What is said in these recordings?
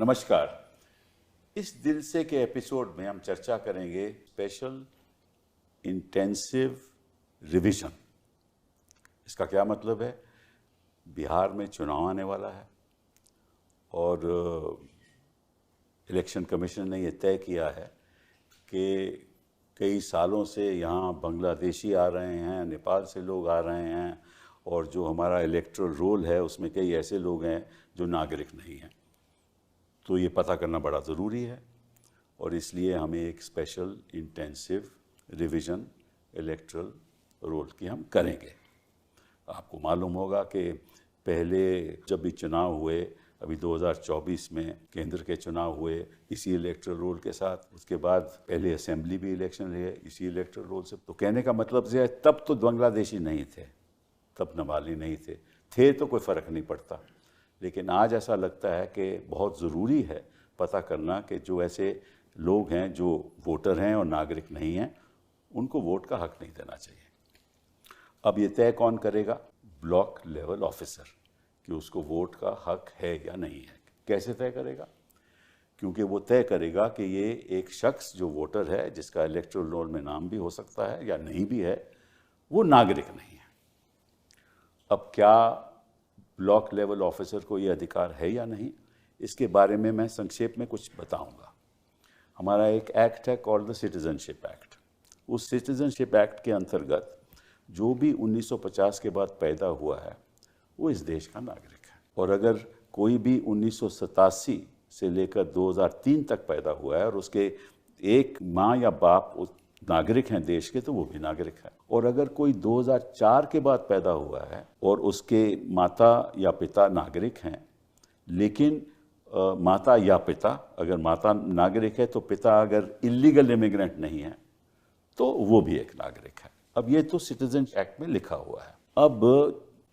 नमस्कार। इस दिल से के एपिसोड में हम चर्चा करेंगे स्पेशल इंटेंसिव रिवीजन। इसका क्या मतलब है? बिहार में चुनाव आने वाला है और इलेक्शन कमीशन ने ये तय किया है कि कई सालों से यहाँ बांग्लादेशी आ रहे हैं, नेपाल से लोग आ रहे हैं और जो हमारा इलेक्टोरल रोल है उसमें कई ऐसे लोग हैं जो नागरिक नहीं हैं। तो ये पता करना बड़ा ज़रूरी है और इसलिए हमें एक special intensive revision electoral roll की हम करेंगे। आपको मालूम होगा कि पहले जब भी चुनाव हुए, अभी 2024 में केंद्र के चुनाव हुए इसी इलेक्टोरल रोल के साथ, उसके बाद पहले असेंबली भी इलेक्शन हुए इसी इलेक्टोरल रोल से। तो कहने का मतलब ये है, तब तो बांग्लादेशी नहीं थे, तब नेपाली नहीं थे तो कोई फ़र्क नहीं पड़ता। लेकिन आज ऐसा लगता है कि बहुत ज़रूरी है पता करना कि जो ऐसे लोग हैं जो वोटर हैं और नागरिक नहीं हैं, उनको वोट का हक नहीं देना चाहिए। अब ये तय कौन करेगा? ब्लॉक लेवल ऑफिसर, कि उसको वोट का हक है या नहीं है। कैसे तय करेगा? क्योंकि वो तय करेगा कि ये एक शख्स जो वोटर है, जिसका इलेक्टोरल रोल में नाम भी हो सकता है या नहीं भी है, वो नागरिक नहीं है। अब क्या ब्लॉक लेवल ऑफिसर को ये अधिकार है या नहीं, इसके बारे में मैं संक्षेप में कुछ बताऊंगा। हमारा एक एक्ट है कॉल्ड द सिटीजनशिप एक्ट। उस सिटीजनशिप एक्ट के अंतर्गत जो भी 1950 के बाद पैदा हुआ है वो इस देश का नागरिक है। और अगर कोई भी 1987 से लेकर 2003 तक पैदा हुआ है और उसके एक माँ या बाप नागरिक हैं देश के, तो वो भी नागरिक है। और अगर कोई 2004 के बाद पैदा हुआ है और उसके माता या पिता नागरिक हैं, लेकिन माता या पिता, अगर माता नागरिक है तो पिता अगर इलीगल इमिग्रेंट नहीं है तो वो भी एक नागरिक है। अब ये तो सिटीजन एक्ट में लिखा हुआ है। अब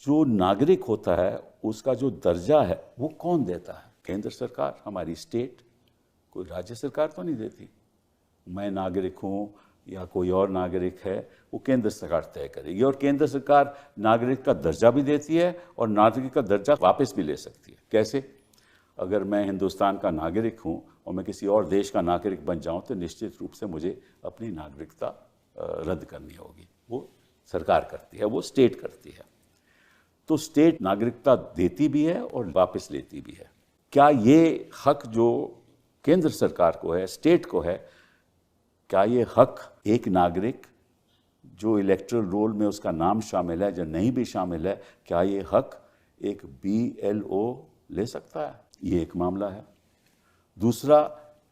जो नागरिक होता है उसका जो दर्जा है वो कौन देता है? केंद्र सरकार, हमारी स्टेट, कोई राज्य सरकार तो नहीं देती। मैं नागरिक हूँ या कोई और नागरिक है, वो केंद्र सरकार तय करेगी। और केंद्र सरकार नागरिक का दर्जा भी देती है और नागरिक का दर्जा वापस भी ले सकती है। कैसे? अगर मैं हिंदुस्तान का नागरिक हूँ और मैं किसी और देश का नागरिक बन जाऊँ तो निश्चित रूप से मुझे अपनी नागरिकता रद्द करनी होगी। वो सरकार करती है, वो स्टेट करती है। तो स्टेट नागरिकता देती भी है और वापस लेती भी है। क्या ये हक जो केंद्र सरकार को है, स्टेट को है, क्या ये हक एक नागरिक जो इलेक्टोरल रोल में उसका नाम शामिल है, जो नहीं भी शामिल है, क्या ये हक एक BLO ले सकता है? ये एक मामला है। दूसरा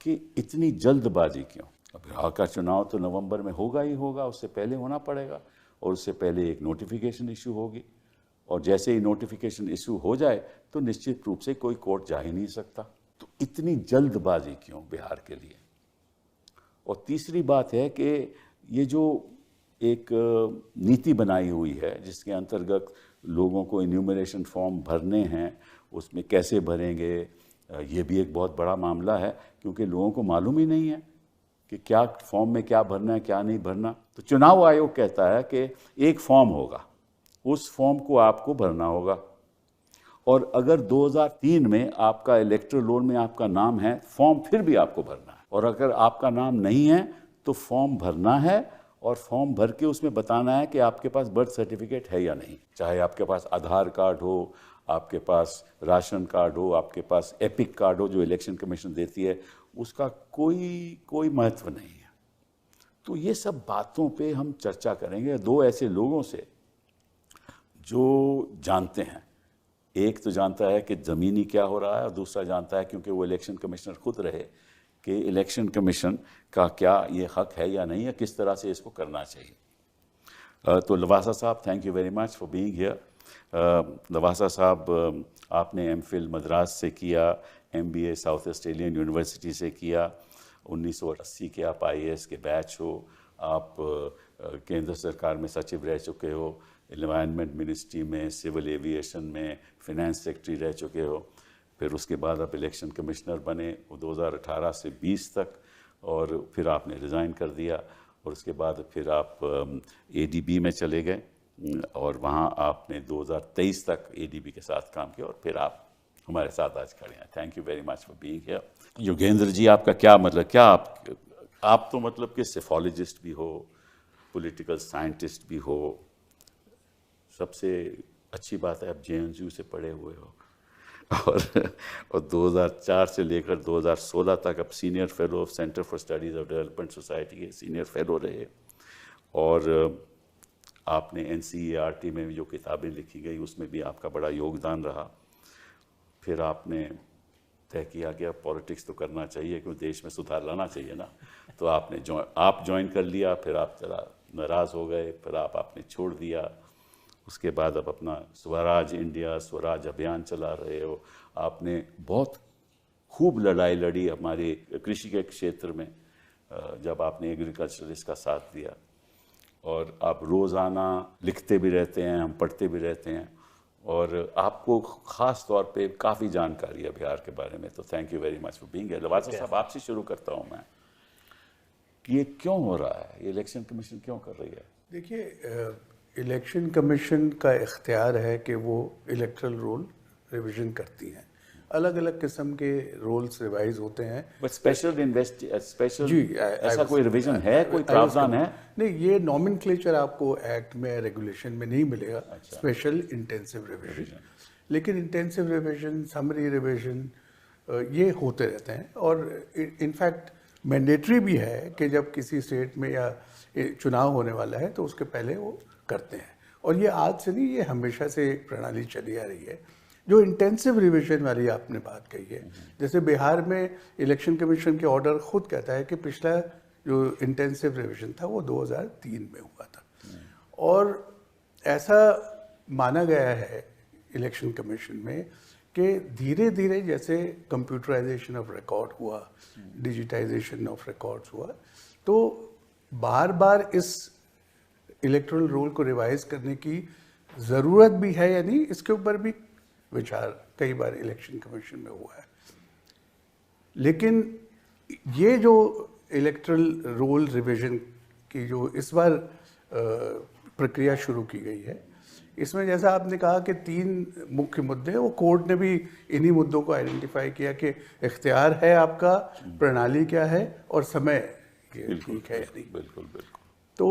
कि इतनी जल्दबाजी क्यों? अब बिहार का चुनाव तो नवंबर में होगा ही होगा, उससे पहले होना पड़ेगा और उससे पहले एक नोटिफिकेशन इशू होगी। और जैसे ही नोटिफिकेशन इशू हो जाए तो निश्चित रूप से कोई कोर्ट जा ही नहीं सकता। तो इतनी जल्दबाजी क्यों बिहार के लिए? और तीसरी बात है कि ये जो एक नीति बनाई हुई है जिसके अंतर्गत लोगों को इन्यूमरेशन फॉर्म भरने हैं, उसमें कैसे भरेंगे, ये भी एक बहुत बड़ा मामला है, क्योंकि लोगों को मालूम ही नहीं है कि क्या फॉर्म में क्या भरना है, क्या नहीं भरना। तो चुनाव आयोग कहता है कि एक फॉर्म होगा, उस फॉर्म को आपको भरना होगा। और अगर 2003 में आपका इलेक्टोरल रोल में आपका नाम है, फॉर्म फिर भी आपको भरना है। और अगर आपका नाम नहीं है तो फॉर्म भरना है और फॉर्म भर के उसमें बताना है कि आपके पास बर्थ सर्टिफिकेट है या नहीं। चाहे आपके पास आधार कार्ड हो, आपके पास राशन कार्ड हो, आपके पास एपिक कार्ड हो जो इलेक्शन कमीशन देती है, उसका कोई महत्व नहीं है। तो ये सब बातों पे हम चर्चा करेंगे दो ऐसे लोगों से जो जानते हैं। एक तो जानता है कि ज़मीनी क्या हो रहा है और दूसरा जानता है, क्योंकि वो इलेक्शन कमिश्नर खुद रहे, कि इलेक्शन कमीशन का क्या ये हक है या नहीं है, किस तरह से इसको करना चाहिए। तो लवासा साहब, thank you very much for being here. Lavasa साहब, आपने MPhil मद्रास से किया, MBA साउथ ऑस्ट्रेलियन यूनिवर्सिटी से किया, 1980 के आप IAS के बैच हो, आप केंद्र सरकार में सचिव रह चुके हो, एनवायरनमेंट मिनिस्ट्री में, सिविल एविएशन में फिनेंस सेक्रेटरी रह चुके हो। फिर उसके बाद आप इलेक्शन कमिश्नर बने 2018 से 20 तक, और फिर आपने रिज़ाइन कर दिया और उसके बाद फिर आप ADB में चले गए और वहाँ आपने 2023 तक ADB के साथ काम किया और फिर आप हमारे साथ आज खड़े हैं। Thank you very much for being here. Yogendra ji, आपका क्या मतलब, क्या आप तो मतलब कि सेफोलॉजिस्ट भी हो, पॉलिटिकल साइंटिस्ट भी हो, सबसे अच्छी बात है आप JNU से पढ़े हुए हो, और 2004 से लेकर 2016 तक आप senior fellow of centre for studies of development society के सीनियर फेलो रहे, और आपने NCERT में जो किताबें लिखी गई उसमें भी आपका बड़ा योगदान रहा। फिर आपने तय किया कि अब पॉलिटिक्स तो करना चाहिए क्योंकि देश में सुधार लाना चाहिए ना, तो आपने ज्वाइन कर लिया। फिर आप जरा नाराज़ हो गए, फिर आपने छोड़ दिया। उसके बाद अब अपना स्वराज इंडिया, स्वराज अभियान चला रहे हो। आपने बहुत खूब लड़ाई लड़ी हमारे कृषि के क्षेत्र में, जब आपने एग्रीकल्चरलिस्ट का साथ दिया, और आप रोज़ाना लिखते भी रहते हैं, हम पढ़ते भी रहते हैं, और आपको ख़ास तौर पे काफ़ी जानकारी है बिहार के बारे में। तो thank you very much for being here. Lavasa साहब, आपसे शुरू करता हूँ मैं कि ये क्यों हो रहा है, ये इलेक्शन कमीशन क्यों कर रही है? देखिए, इलेक्शन कमीशन का इख्तियार है कि वो इलेक्टरल रोल रिवीजन करती हैं। अलग अलग किस्म के रोल्स रिवाइज होते हैं। बट स्पेशल जी, ऐसा कोई रिवीजन है, कोई प्रावधान है? नहीं, ये नॉमेनक्लेचर आपको एक्ट में, रेगुलेशन में नहीं मिलेगा। स्पेशल इंटेंसिव रिवीजन, लेकिन इंटेंसिव रिवीजन, समरी रिवीजन ये होते रहते हैं, और इनफैक्ट मैंडेटरी भी है कि जब किसी स्टेट में या चुनाव होने वाला है तो उसके पहले वो करते हैं। और ये आज से नहीं, ये हमेशा से एक प्रणाली चली आ रही है। जो इंटेंसिव रिवीजन वाली आपने बात कही है, जैसे बिहार में इलेक्शन कमीशन के ऑर्डर खुद कहता है कि पिछला जो इंटेंसिव रिवीजन था वो 2003 में हुआ था, और ऐसा माना गया है इलेक्शन कमीशन में कि धीरे धीरे जैसे कंप्यूटराइजेशन ऑफ रिकॉर्ड हुआ, डिजिटाइजेशन ऑफ रिकॉर्ड्स हुआ, तो बार बार इस इलेक्टोरल रोल को रिवाइज करने की ज़रूरत भी है या नहीं, इसके ऊपर भी विचार कई बार इलेक्शन कमीशन में हुआ है। लेकिन ये जो इलेक्टोरल रोल रिवीजन की जो इस बार प्रक्रिया शुरू की गई है, इसमें जैसा आपने कहा कि 3 मुख्य मुद्दे, वो कोर्ट ने भी इन्हीं मुद्दों को आइडेंटिफाई किया कि इख्तियार है आपका, प्रणाली क्या है, और समय ठीक है या नहीं। बिल्कुल बिल्कुल। तो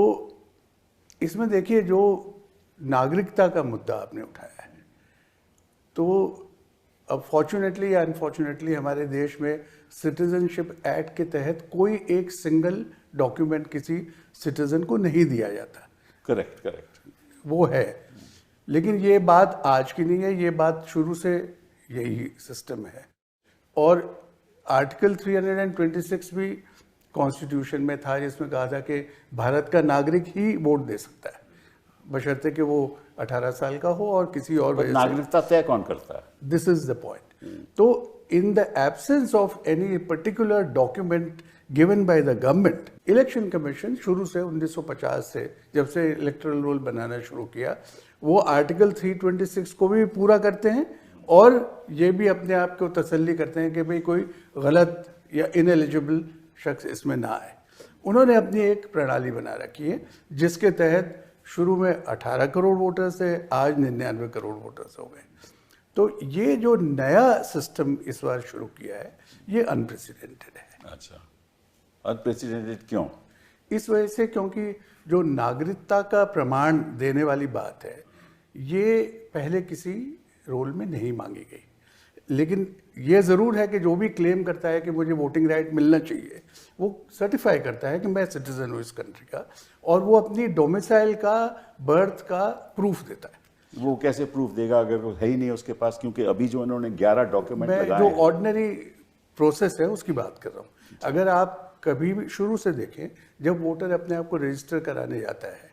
इसमें देखिए, जो नागरिकता का मुद्दा आपने उठाया है, तो अब फॉर्चुनेटली या अनफॉर्चुनेटली हमारे देश में सिटीजनशिप एक्ट के तहत कोई एक सिंगल डॉक्यूमेंट किसी सिटीजन को नहीं दिया जाता। करेक्ट वो है, लेकिन ये बात आज की नहीं है, ये बात शुरू से यही सिस्टम है। और आर्टिकल 326 भी कॉन्स्टिट्यूशन में था, जिसमें कहा था कि भारत का नागरिक ही वोट दे सकता है, बशर्ते कि वो 18 साल का हो और किसी और वजह से। नागरिकता तय कौन करता है? This is the point. तो in the absence of any particular document given by the government, election commission शुरू से 1950 से जब से इलेक्टोरल रोल बनाना शुरू किया, वो आर्टिकल 326 को भी पूरा करते हैं, और ये भी अपने आप को तसल्ली करते हैं कि भाई कोई गलत या इनएलिजिबल शख्स इसमें ना आए। उन्होंने अपनी एक प्रणाली बना रखी है, जिसके तहत शुरू में 18 करोड़ वोटर्स थे, आज 99 करोड़ वोटर्स हो गए। तो ये जो नया सिस्टम इस बार शुरू किया है, ये अनप्रेसिडेंटेड है। अच्छा, अनप्रेसिडेंटेड क्यों? इस वजह से क्योंकि जो नागरिकता का प्रमाण देने वाली बात है, ये पहले किसी रोल में नहीं मांगी गई। लेकिन ये ज़रूर है कि जो भी क्लेम करता है कि मुझे वोटिंग राइट मिलना चाहिए, वो सर्टिफाई करता है कि मैं सिटीजन हूँ इस कंट्री का, और वो अपनी डोमिसाइल का, बर्थ का प्रूफ देता है। वो कैसे प्रूफ देगा अगर वो है ही नहीं उसके पास? क्योंकि अभी जो उन्होंने 11 डॉक्यूमेंट लगाए हैं, जो ऑर्डिनरी प्रोसेस है उसकी बात कर रहा हूँ। अगर आप कभी भी शुरू से देखें, जब वोटर अपने आप को रजिस्टर कराने जाता है,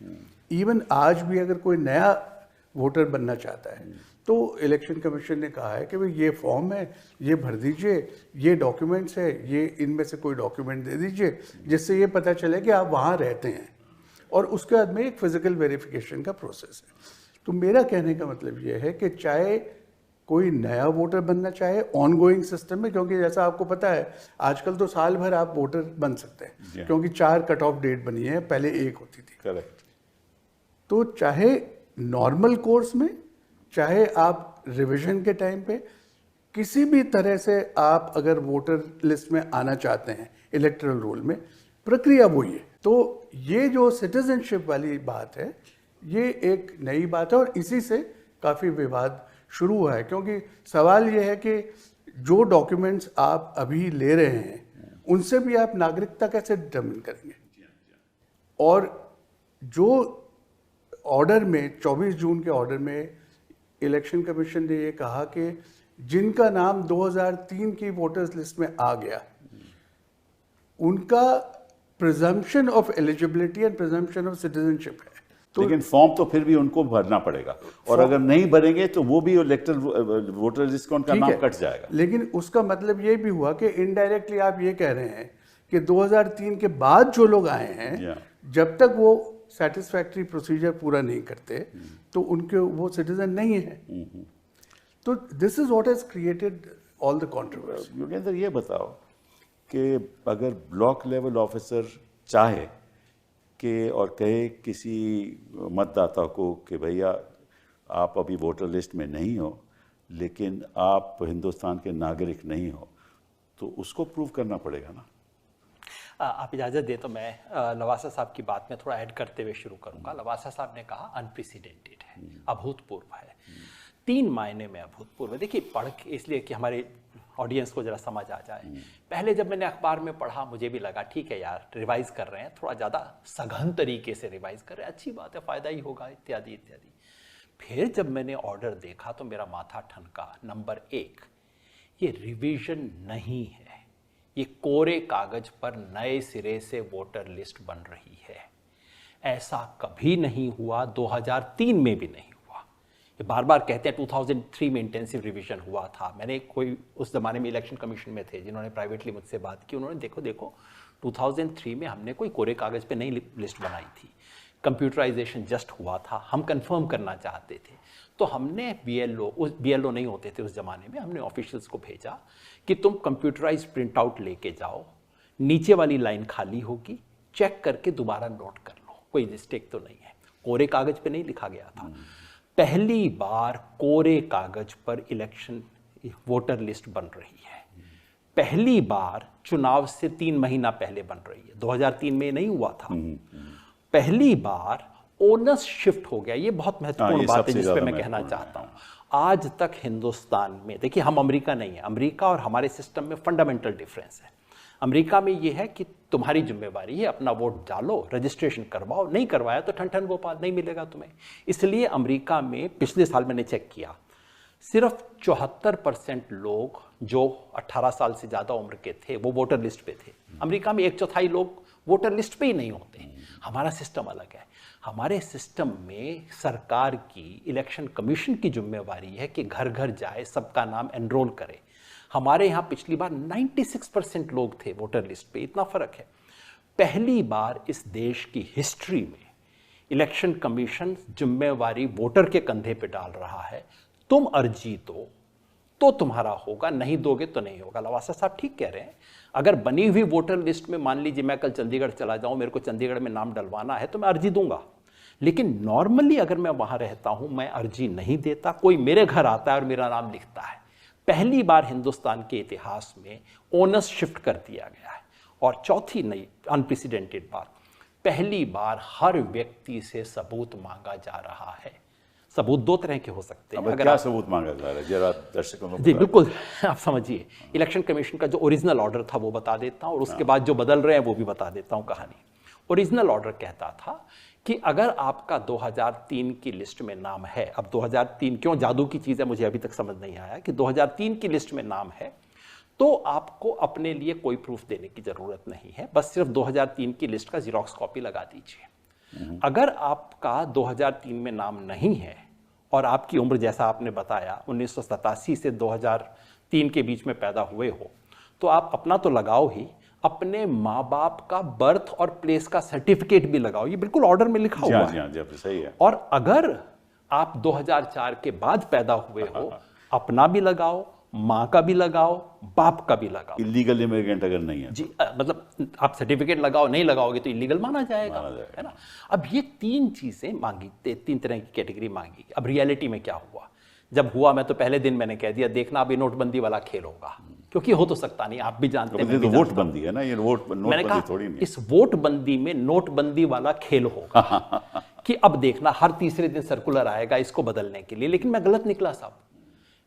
इवन आज भी अगर कोई नया वोटर बनना चाहता है, तो इलेक्शन कमीशन ने कहा है कि भाई ये फॉर्म है, ये भर दीजिए, ये डॉक्यूमेंट्स है, ये इनमें से कोई डॉक्यूमेंट दे दीजिए जिससे ये पता चले कि आप वहाँ रहते हैं, और उसके बाद में एक फिजिकल वेरिफिकेशन का प्रोसेस है। तो मेरा कहने का मतलब ये है कि चाहे कोई नया वोटर बनना चाहे ऑन गोइंग सिस्टम में, क्योंकि जैसा आपको पता है आजकल तो साल भर आप वोटर बन सकते हैं, क्योंकि 4 कट ऑफ डेट बनी है, पहले 1 होती थी। करेक्ट। तो चाहे नॉर्मल कोर्स में, चाहे आप रिवीजन के टाइम पे, किसी भी तरह से आप अगर वोटर लिस्ट में आना चाहते हैं इलेक्टोरल रोल में, प्रक्रिया वही है। तो ये जो सिटीजनशिप वाली बात है, ये एक नई बात है और इसी से काफ़ी विवाद शुरू हुआ है, क्योंकि सवाल ये है कि जो डॉक्यूमेंट्स आप अभी ले रहे हैं उनसे भी आप नागरिकता कैसे डिटर्मिन करेंगे। और जो ऑर्डर में 24 जून के ऑर्डर में इलेक्शन कमीशन ने ये कहा कि जिनका नाम 2003 की वोटर्स लिस्ट में आ गया, उनका presumption of eligibility and presumption of citizenship है। तो लेकिन फॉर्म तो फिर भी उनको भरना पड़ेगा, और अगर नहीं भरेंगे तो वो भी इलेक्टर वोटर लिस्ट का उनका नाम कट जाएगा। लेकिन उसका मतलब ये भी हुआ कि इनडायरेक्टली आप ये कह रहे हैं कि 2003 के बाद जो लोग आए हैं, जब तक वो सेटिस्फैक्ट्री प्रोसीजर पूरा नहीं करते तो उनके वो सिटीजन नहीं है। तो this is what has created all the controversy. Yogendra, ये बताओ कि अगर ब्लॉक लेवल ऑफिसर चाहे कि और कहे किसी मतदाता को कि भैया आप अभी वोटर लिस्ट में नहीं हो, लेकिन आप हिंदुस्तान के नागरिक नहीं हो, तो उसको प्रूव करना पड़ेगा ना। आप इजाज़त दें तो मैं लवासा साहब की बात में थोड़ा ऐड करते हुए शुरू करूंगा। लवासा साहब ने कहा अनप्रेसिडेंटेड है, अभूतपूर्व है। 3 मायने में अभूतपूर्व है। देखिए, पढ़ के इसलिए कि हमारे ऑडियंस को जरा समझ आ जाए। पहले जब मैंने अखबार में पढ़ा मुझे भी लगा ठीक है यार, रिवाइज कर रहे हैं, थोड़ा ज़्यादा सघन तरीके से रिवाइज कर रहे हैं, अच्छी बात है, फ़ायदा ही होगा, इत्यादि इत्यादि। फिर जब मैंने ऑर्डर देखा तो मेरा माथा ठनका। नंबर 1, ये रिवीजन नहीं है, ये कोरे कागज पर नए सिरे से वोटर लिस्ट बन रही है। ऐसा कभी नहीं हुआ, 2003 में भी नहीं हुआ। ये बार बार कहते हैं 2003 में इंटेंसिव रिवीजन हुआ था। मैंने कोई उस ज़माने में इलेक्शन कमीशन में थे जिन्होंने प्राइवेटली मुझसे बात की, उन्होंने देखो 2003 में हमने कोई कोरे कागज़ पे नई लिस्ट बनाई थी, कंप्यूटराइजेशन जस्ट हुआ था, हम कंफर्म करना चाहते थे। तो हमने बीएलओ नहीं होते थे उस ज़माने में, हमने ऑफिशियल्स को भेजा कि तुम कंप्यूटराइज प्रिंट आउट लेके जाओ, नीचे वाली लाइन खाली होगी, चेक करके दोबारा नोट कर लो, कोई मिस्टेक तो नहीं है। कोरे कागज़ पे नहीं लिखा गया था। पहली बार कोरे कागज़ पर इलेक्शन वोटर लिस्ट बन रही है। पहली बार चुनाव से 3 महीना पहले बन रही है। 2003 में नहीं हुआ था। पहली बार ओनस शिफ्ट हो गया। ये बहुत महत्वपूर्ण बात है जिस पे मैं कहना चाहता हूँ। आज तक हिंदुस्तान में, देखिए हम अमेरिका नहीं है, अमेरिका और हमारे सिस्टम में फंडामेंटल डिफरेंस है। अमेरिका में ये है कि तुम्हारी जिम्मेवारी है, अपना वोट डालो, रजिस्ट्रेशन करवाओ, नहीं करवाया तो ठन ठन गोपाल, नहीं मिलेगा तुम्हें। इसलिए अमेरिका में पिछले साल मैंने चेक किया, सिर्फ 74% लोग जो 18 साल से ज़्यादा उम्र के थे वो वोटर लिस्ट पे थे। अमेरिका में 1/4 लोग वोटर लिस्ट पे ही नहीं होते। हमारा सिस्टम अलग है। हमारे सिस्टम में सरकार की, इलेक्शन कमीशन की जिम्मेवारी है कि घर घर जाए, सबका नाम एनरोल करे। हमारे यहाँ पिछली बार 96% लोग थे वोटर लिस्ट पे, इतना फ़र्क है। पहली बार इस देश की हिस्ट्री में इलेक्शन कमीशन जिम्मेवारी वोटर के कंधे पे डाल रहा है। तुम अर्जी दो तो तुम्हारा होगा, नहीं दोगे तो नहीं होगा। लवासा साहब ठीक कह रहे हैं। अगर बनी हुई वोटर लिस्ट में मान लीजिए मैं कल चंडीगढ़ चला जाऊं, मेरे को चंडीगढ़ में नाम डलवाना है तो मैं अर्जी दूंगा। लेकिन नॉर्मली अगर मैं वहां रहता हूं, मैं अर्जी नहीं देता, कोई मेरे घर आता है और मेरा नाम लिखता है। पहली बार हिंदुस्तान के इतिहास में ओनस शिफ्ट कर दिया गया है। और चौथी नई अनप्रेसिडेंटेड बात, पहली बार हर व्यक्ति से सबूत मांगा जा रहा है। सबूत 2 तरह के हो सकते हैं। अगर क्या सबूत मांगा जा रहा है, जरा दर्शकों को जी बिल्कुल, आप समझिए। इलेक्शन कमीशन का जो ओरिजिनल ऑर्डर था वो बता देता हूँ, और उसके बाद जो बदल रहे हैं वो भी बता देता हूँ कहानी। ओरिजिनल ऑर्डर कहता था कि अगर आपका 2003 की लिस्ट में नाम है, अब 2003 क्यों जादू की चीज़ है मुझे अभी तक समझ नहीं आया, कि 2003 की लिस्ट में नाम है तो आपको अपने लिए कोई प्रूफ देने की ज़रूरत नहीं है, बस सिर्फ 2003 की लिस्ट का जीरोक्स कॉपी लगा दीजिए। अगर आपका 2003 में नाम नहीं है और आपकी उम्र जैसा आपने बताया 1987 से 2003 के बीच में पैदा हुए हो, तो आप अपना तो लगाओ ही, अपने माँ बाप का बर्थ और प्लेस का सर्टिफिकेट भी लगाओ। ये बिल्कुल ऑर्डर में लिखा हुआ है। जी, सही है। और अगर आप 2004 के बाद पैदा हुए हो, अपना भी लगाओ, माँ का भी लगाओ, बाप का भी लगाओ। इलीगल इमिग्रेंट अगर नहीं है जी, मतलब आप सर्टिफिकेट लगाओ, नहीं लगाओगे तो इलीगल माना जाएगा, है ना। अब ये 3 चीजें मांगी, 3 तरह की कैटेगरी मांगी। अब रियलिटी में क्या हुआ, जब हुआ मैं तो पहले दिन मैंने कह दिया, देखना अभी नोटबंदी वाला खेल होगा, क्योंकि हो तो सकता नहीं, आप भी जानते हैं। तो वोट बंदी है ना, ये नोटबंदी थोड़ी नहीं है। इस वोट बंदी में नोटबंदी वाला खेल होगा कि अब देखना हर तीसरे दिन सर्कुलर आएगा इसको बदलने के लिए। लेकिन मैं गलत निकला साहब।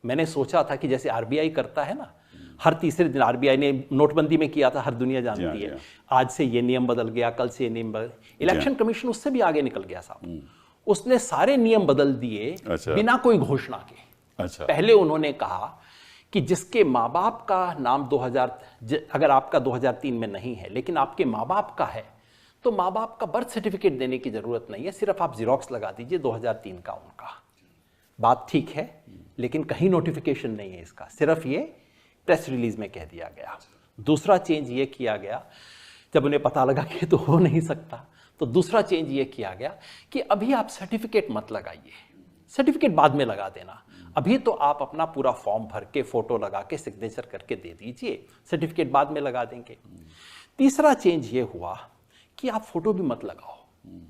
मैंने सोचा था कि जैसे आरबीआई करता है ना, हर तीसरे दिन आरबीआई ने नोटबंदी में किया था, हर दुनिया जानती है, आज से ये नियम बदल गया, कल से ये नियम बदल। इलेक्शन कमीशन उससे भी आगे निकल गया साहब, उसने सारे नियम बदल दिए बिना कोई घोषणा के। पहले उन्होंने कहा कि जिसके माँ बाप का नाम 2000, अगर आपका 2003 में नहीं है लेकिन आपके माँ बाप का है, तो माँ बाप का बर्थ सर्टिफिकेट देने की जरूरत नहीं है, सिर्फ आप जीरोक्स लगा दीजिए 2003 का उनका। बात ठीक है, लेकिन कहीं नोटिफिकेशन नहीं है इसका, सिर्फ ये प्रेस रिलीज में कह दिया गया। दूसरा चेंज ये किया गया, जब उन्हें पता लगा कि तो हो नहीं सकता, तो दूसरा चेंज ये किया गया कि अभी आप सर्टिफिकेट मत लगाइए, सर्टिफिकेट बाद में लगा देना, अभी तो आप अपना पूरा फॉर्म भर के फोटो लगा के सिग्नेचर करके दे दीजिए, सर्टिफिकेट बाद में लगा देंगे। तीसरा चेंज ये हुआ कि आप फोटो भी मत लगाओ।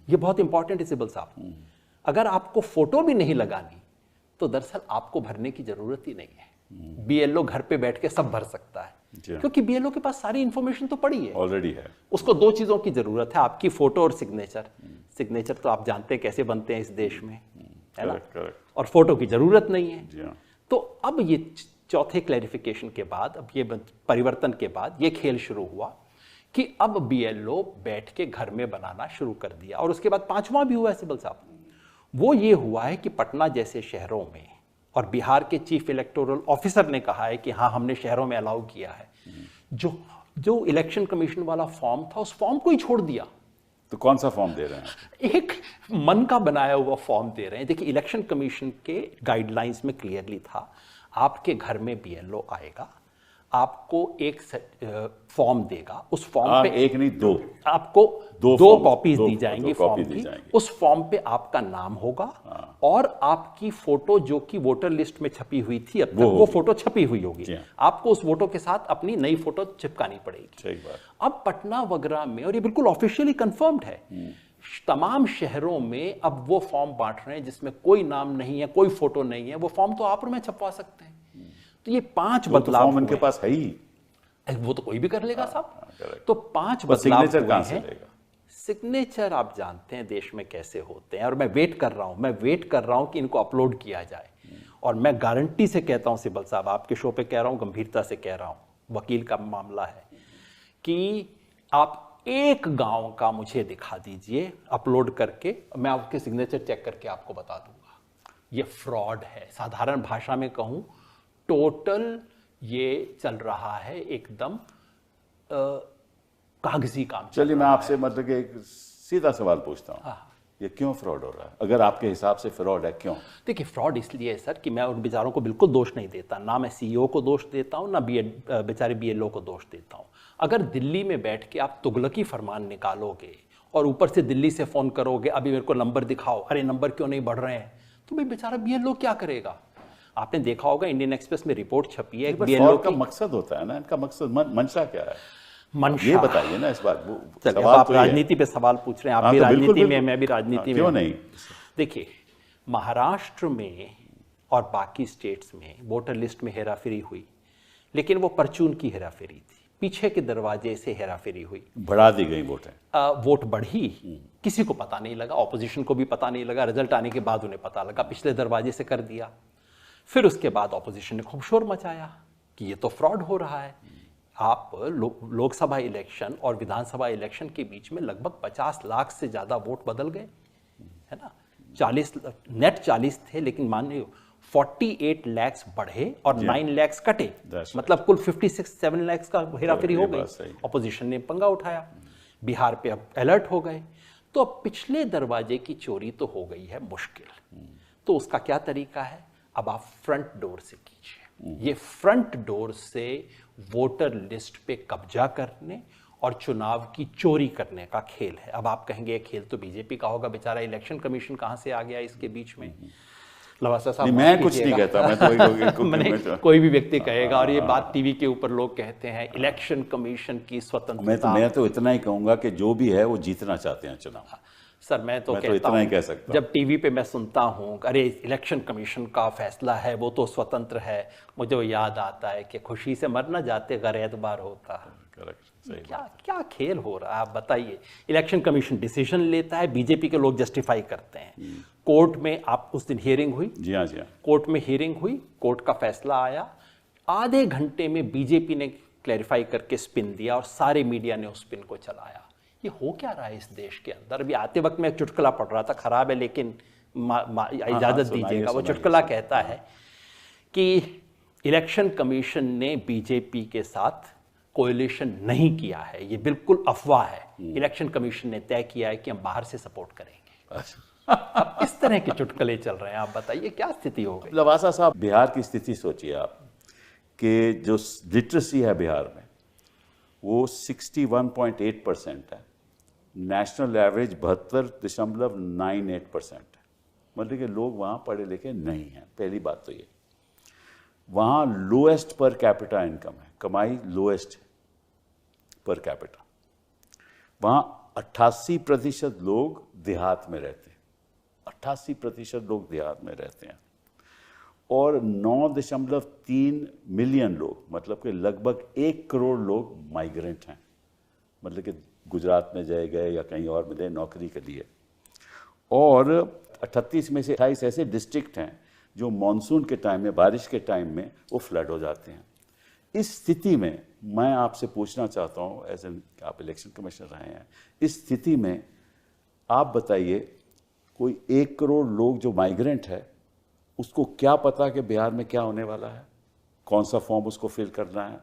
ये बहुत इंपॉर्टेंट है सिब्बल साहब, अगर आपको फोटो भी नहीं लगानी तो दरअसल आपको भरने की जरूरत ही नहीं है। बीएलओ घर पे बैठ के सब भर सकता है, क्योंकि बीएलओ के पास सारी इंफॉर्मेशन तो पड़ी है, ऑलरेडी है। उसको दो चीजों की जरूरत है, आपकी फोटो और सिग्नेचर। सिग्नेचर तो आप जानते हैं कैसे बनते हैं इस देश में, है ना, और फोटो की जरूरत नहीं है। तो अब ये चौथे क्लैरिफिकेशन के बाद, अब ये परिवर्तन के बाद ये खेल शुरू हुआ कि अब बीएलओ बैठ के घर में बनाना शुरू कर दिया। और उसके बाद पांचवा भी हुआ है सिब्बल साहब, वो ये हुआ है कि पटना जैसे शहरों में, और बिहार के चीफ इलेक्टोरल ऑफिसर ने कहा है कि हाँ हमने शहरों में अलाउ किया है, जो इलेक्शन कमीशन वाला फॉर्म था उस फॉर्म को ही छोड़ दिया। तो कौन सा फॉर्म दे रहे हैं? एक मन का बनाया हुआ फॉर्म दे रहे हैं। देखिए, इलेक्शन कमीशन के गाइडलाइंस में क्लियरली था, आपके घर में बीएलओ आएगा, आपको एक फॉर्म देगा, उस फॉर्म पे एक नहीं दो, आपको दो कॉपीज दी जाएंगी फॉर्म की। उस फॉर्म पे आपका नाम होगा और आपकी फोटो जो कि वोटर लिस्ट में छपी हुई थी अब तक, वो फोटो छपी हुई होगी, आपको उस फोटो के साथ अपनी नई फोटो चिपकानी पड़ेगी। सही बात। अब पटना वगैरह में, और ये बिल्कुल ऑफिशियली कंफर्म्ड है, तमाम शहरों में अब वो फॉर्म बांट रहे हैं जिसमें कोई नाम नहीं है, कोई फोटो नहीं है, वो फॉर्म तो आप और मैं छपवा सकते हैं। तो ये 5 बदलाव तो उनके पास है ही, वो तो कोई भी कर लेगा साहब। तो 5 बदलाव हुए हैं। सिग्नेचर आप जानते हैं देश में कैसे होते हैं, और मैं वेट कर रहा हूं कि इनको अपलोड किया जाए। और मैं गारंटी से कहता हूं सिब्बल साहब, आपके शो पे कह रहा हूं, गंभीरता से कह रहा हूं, वकील का मामला है, कि आप एक गांव का मुझे दिखा दीजिए अपलोड करके, मैं आपके सिग्नेचर चेक करके आपको बता दूंगा ये फ्रॉड है। साधारण भाषा में कहूं, टोटल ये चल रहा है एकदम कागजी काम। चलिए मैं आपसे मतलब कि एक सीधा सवाल पूछता हूँ, ये क्यों फ्रॉड हो रहा है? अगर आपके हिसाब से फ्रॉड है, क्यों? देखिए, फ्रॉड इसलिए है सर कि मैं उन बेचारों को बिल्कुल दोष नहीं देता, ना मैं सीईओ को दोष देता हूँ, ना बेचारे बीएलओ को दोष देता हूँ। अगर दिल्ली में बैठ के आप तुगलकी फरमान निकालोगे और ऊपर से दिल्ली से फोन करोगे, अभी मेरे को नंबर दिखाओ, अरे नंबर क्यों नहीं बढ़ रहे हैं, तो भाई बेचारा बीएलओ क्या करेगा? आपने देखा होगा इंडियन एक्सप्रेस में रिपोर्ट छपी है, बीएलओ का मकसद होता है ना, इनका मकसद मंशा क्या है? ये बताइए ना इस बात। आप राजनीति पे सवाल पूछ रहे हैं, आप भी राजनीति में, मैं भी राजनीति में। क्यों नहीं? देखिए, महाराष्ट्र में और बाकी स्टेट्स में वोटर लिस्ट में हेराफेरी हुई, लेकिन वो परचून की हेराफेरी थी, पीछे के दरवाजे से हेराफेरी हुई, बढ़ा दी गई वोटें, वोट बढ़ी, किसी को पता नहीं लगा, ऑपोजिशन को भी पता नहीं लगा, रिजल्ट आने के बाद उन्हें पता लगा, पिछले दरवाजे से कर दिया। फिर उसके बाद ऑपोजिशन ने खूब शोर मचाया कि ये तो फ्रॉड हो रहा है। आप लोकसभा इलेक्शन और विधानसभा इलेक्शन के बीच में लगभग 50 लाख से ज्यादा वोट बदल गए, है ना। 40 नेट 40 थे, लेकिन मान लो 48 लाख बढ़े और 9 लाख कटे, मतलब कुल 56-7 लाख का हेराफेरी हो गई। ऑपोजिशन ने पंगा उठाया, बिहार पे अब अलर्ट हो गए। तो अब पिछले दरवाजे की चोरी तो हो गई है मुश्किल, तो उसका क्या तरीका है? अब आप फ्रंट डोर से कीजिए। ये फ्रंट डोर से वोटर लिस्ट पे कब्जा करने और चुनाव की चोरी करने का खेल है। अब आप कहेंगे ये खेल तो बीजेपी का होगा, बेचारा इलेक्शन कमीशन कहां से आ गया इसके बीच में? लवासा साहब, मैं कुछ नहीं कहता, मैं तो कोई भी व्यक्ति कहेगा, और ये बात टीवी के ऊपर लोग कहते हैं इलेक्शन कमीशन की स्वतंत्रता। मैं तो इतना ही कहूंगा कि जो भी है वो जीतना चाहते हैं चुनाव। सर मैं तो कहता इतना ही हूं, कह सकता हूं। जब टीवी पे मैं सुनता हूं अरे इलेक्शन कमीशन का फैसला है वो तो स्वतंत्र है, मुझे वो याद आता है कि खुशी से मर ना जाते अगर एतबार होता। करेक्ट, सही क्या क्या खेल हो रहा है आप बताइए। इलेक्शन कमीशन डिसीजन लेता है, बीजेपी के लोग जस्टिफाई करते हैं। कोर्ट में आप उस दिन हियरिंग हुई, जी हाँ, जी हाँ। कोर्ट में हियरिंग हुई, कोर्ट का फैसला आया, आधे घंटे में बीजेपी ने क्लैरिफाई करके स्पिन दिया और सारे मीडिया ने उस स्पिन को चलाया। ये हो क्या रहा है इस देश के अंदर? अभी आते वक्त मैं एक चुटकुला पढ़ रहा था, खराब है लेकिन इजाजत दीजिएगा। वो चुटकुला कहता है कि इलेक्शन कमीशन ने बीजेपी के साथ कोएलिशन नहीं किया है, ये बिल्कुल अफवाह है। इलेक्शन कमीशन ने तय किया है कि हम बाहर से सपोर्ट करेंगे। अब इस तरह के चुटकुले चल रहे हैं, आप बताइए क्या स्थिति हो गई। लवासा साहब, बिहार की स्थिति सोचिए आप कि जो लिटरेसी है बिहार में वो 61.8% है, नेशनल एवरेज 72.98% है। मतलब कि लोग वहाँ पढ़े लिखे नहीं हैं, पहली बात तो ये। वहाँ लोएस्ट पर कैपिटा इनकम है, कमाई लोएस्ट है पर कैपिटा। वहाँ 88% लोग देहात में रहते हैं, 88% लोग देहात में रहते हैं। और 9.3 मिलियन लोग, मतलब कि लगभग 1 करोड़ लोग माइग्रेंट हैं, मतलब कि गुजरात में जाए गए या कहीं और मिले नौकरी के लिए। और 38 में से 28 ऐसे डिस्ट्रिक्ट हैं जो मॉनसून के टाइम में, बारिश के टाइम में वो फ्लड हो जाते हैं। इस स्थिति में मैं आपसे पूछना चाहता हूँ, एज एन आप इलेक्शन कमिश्नर रहे हैं, इस स्थिति में आप बताइए कोई 1 करोड़ लोग जो माइग्रेंट है उसको क्या पता कि बिहार में क्या होने वाला है, कौन सा फॉर्म उसको फिल करना है।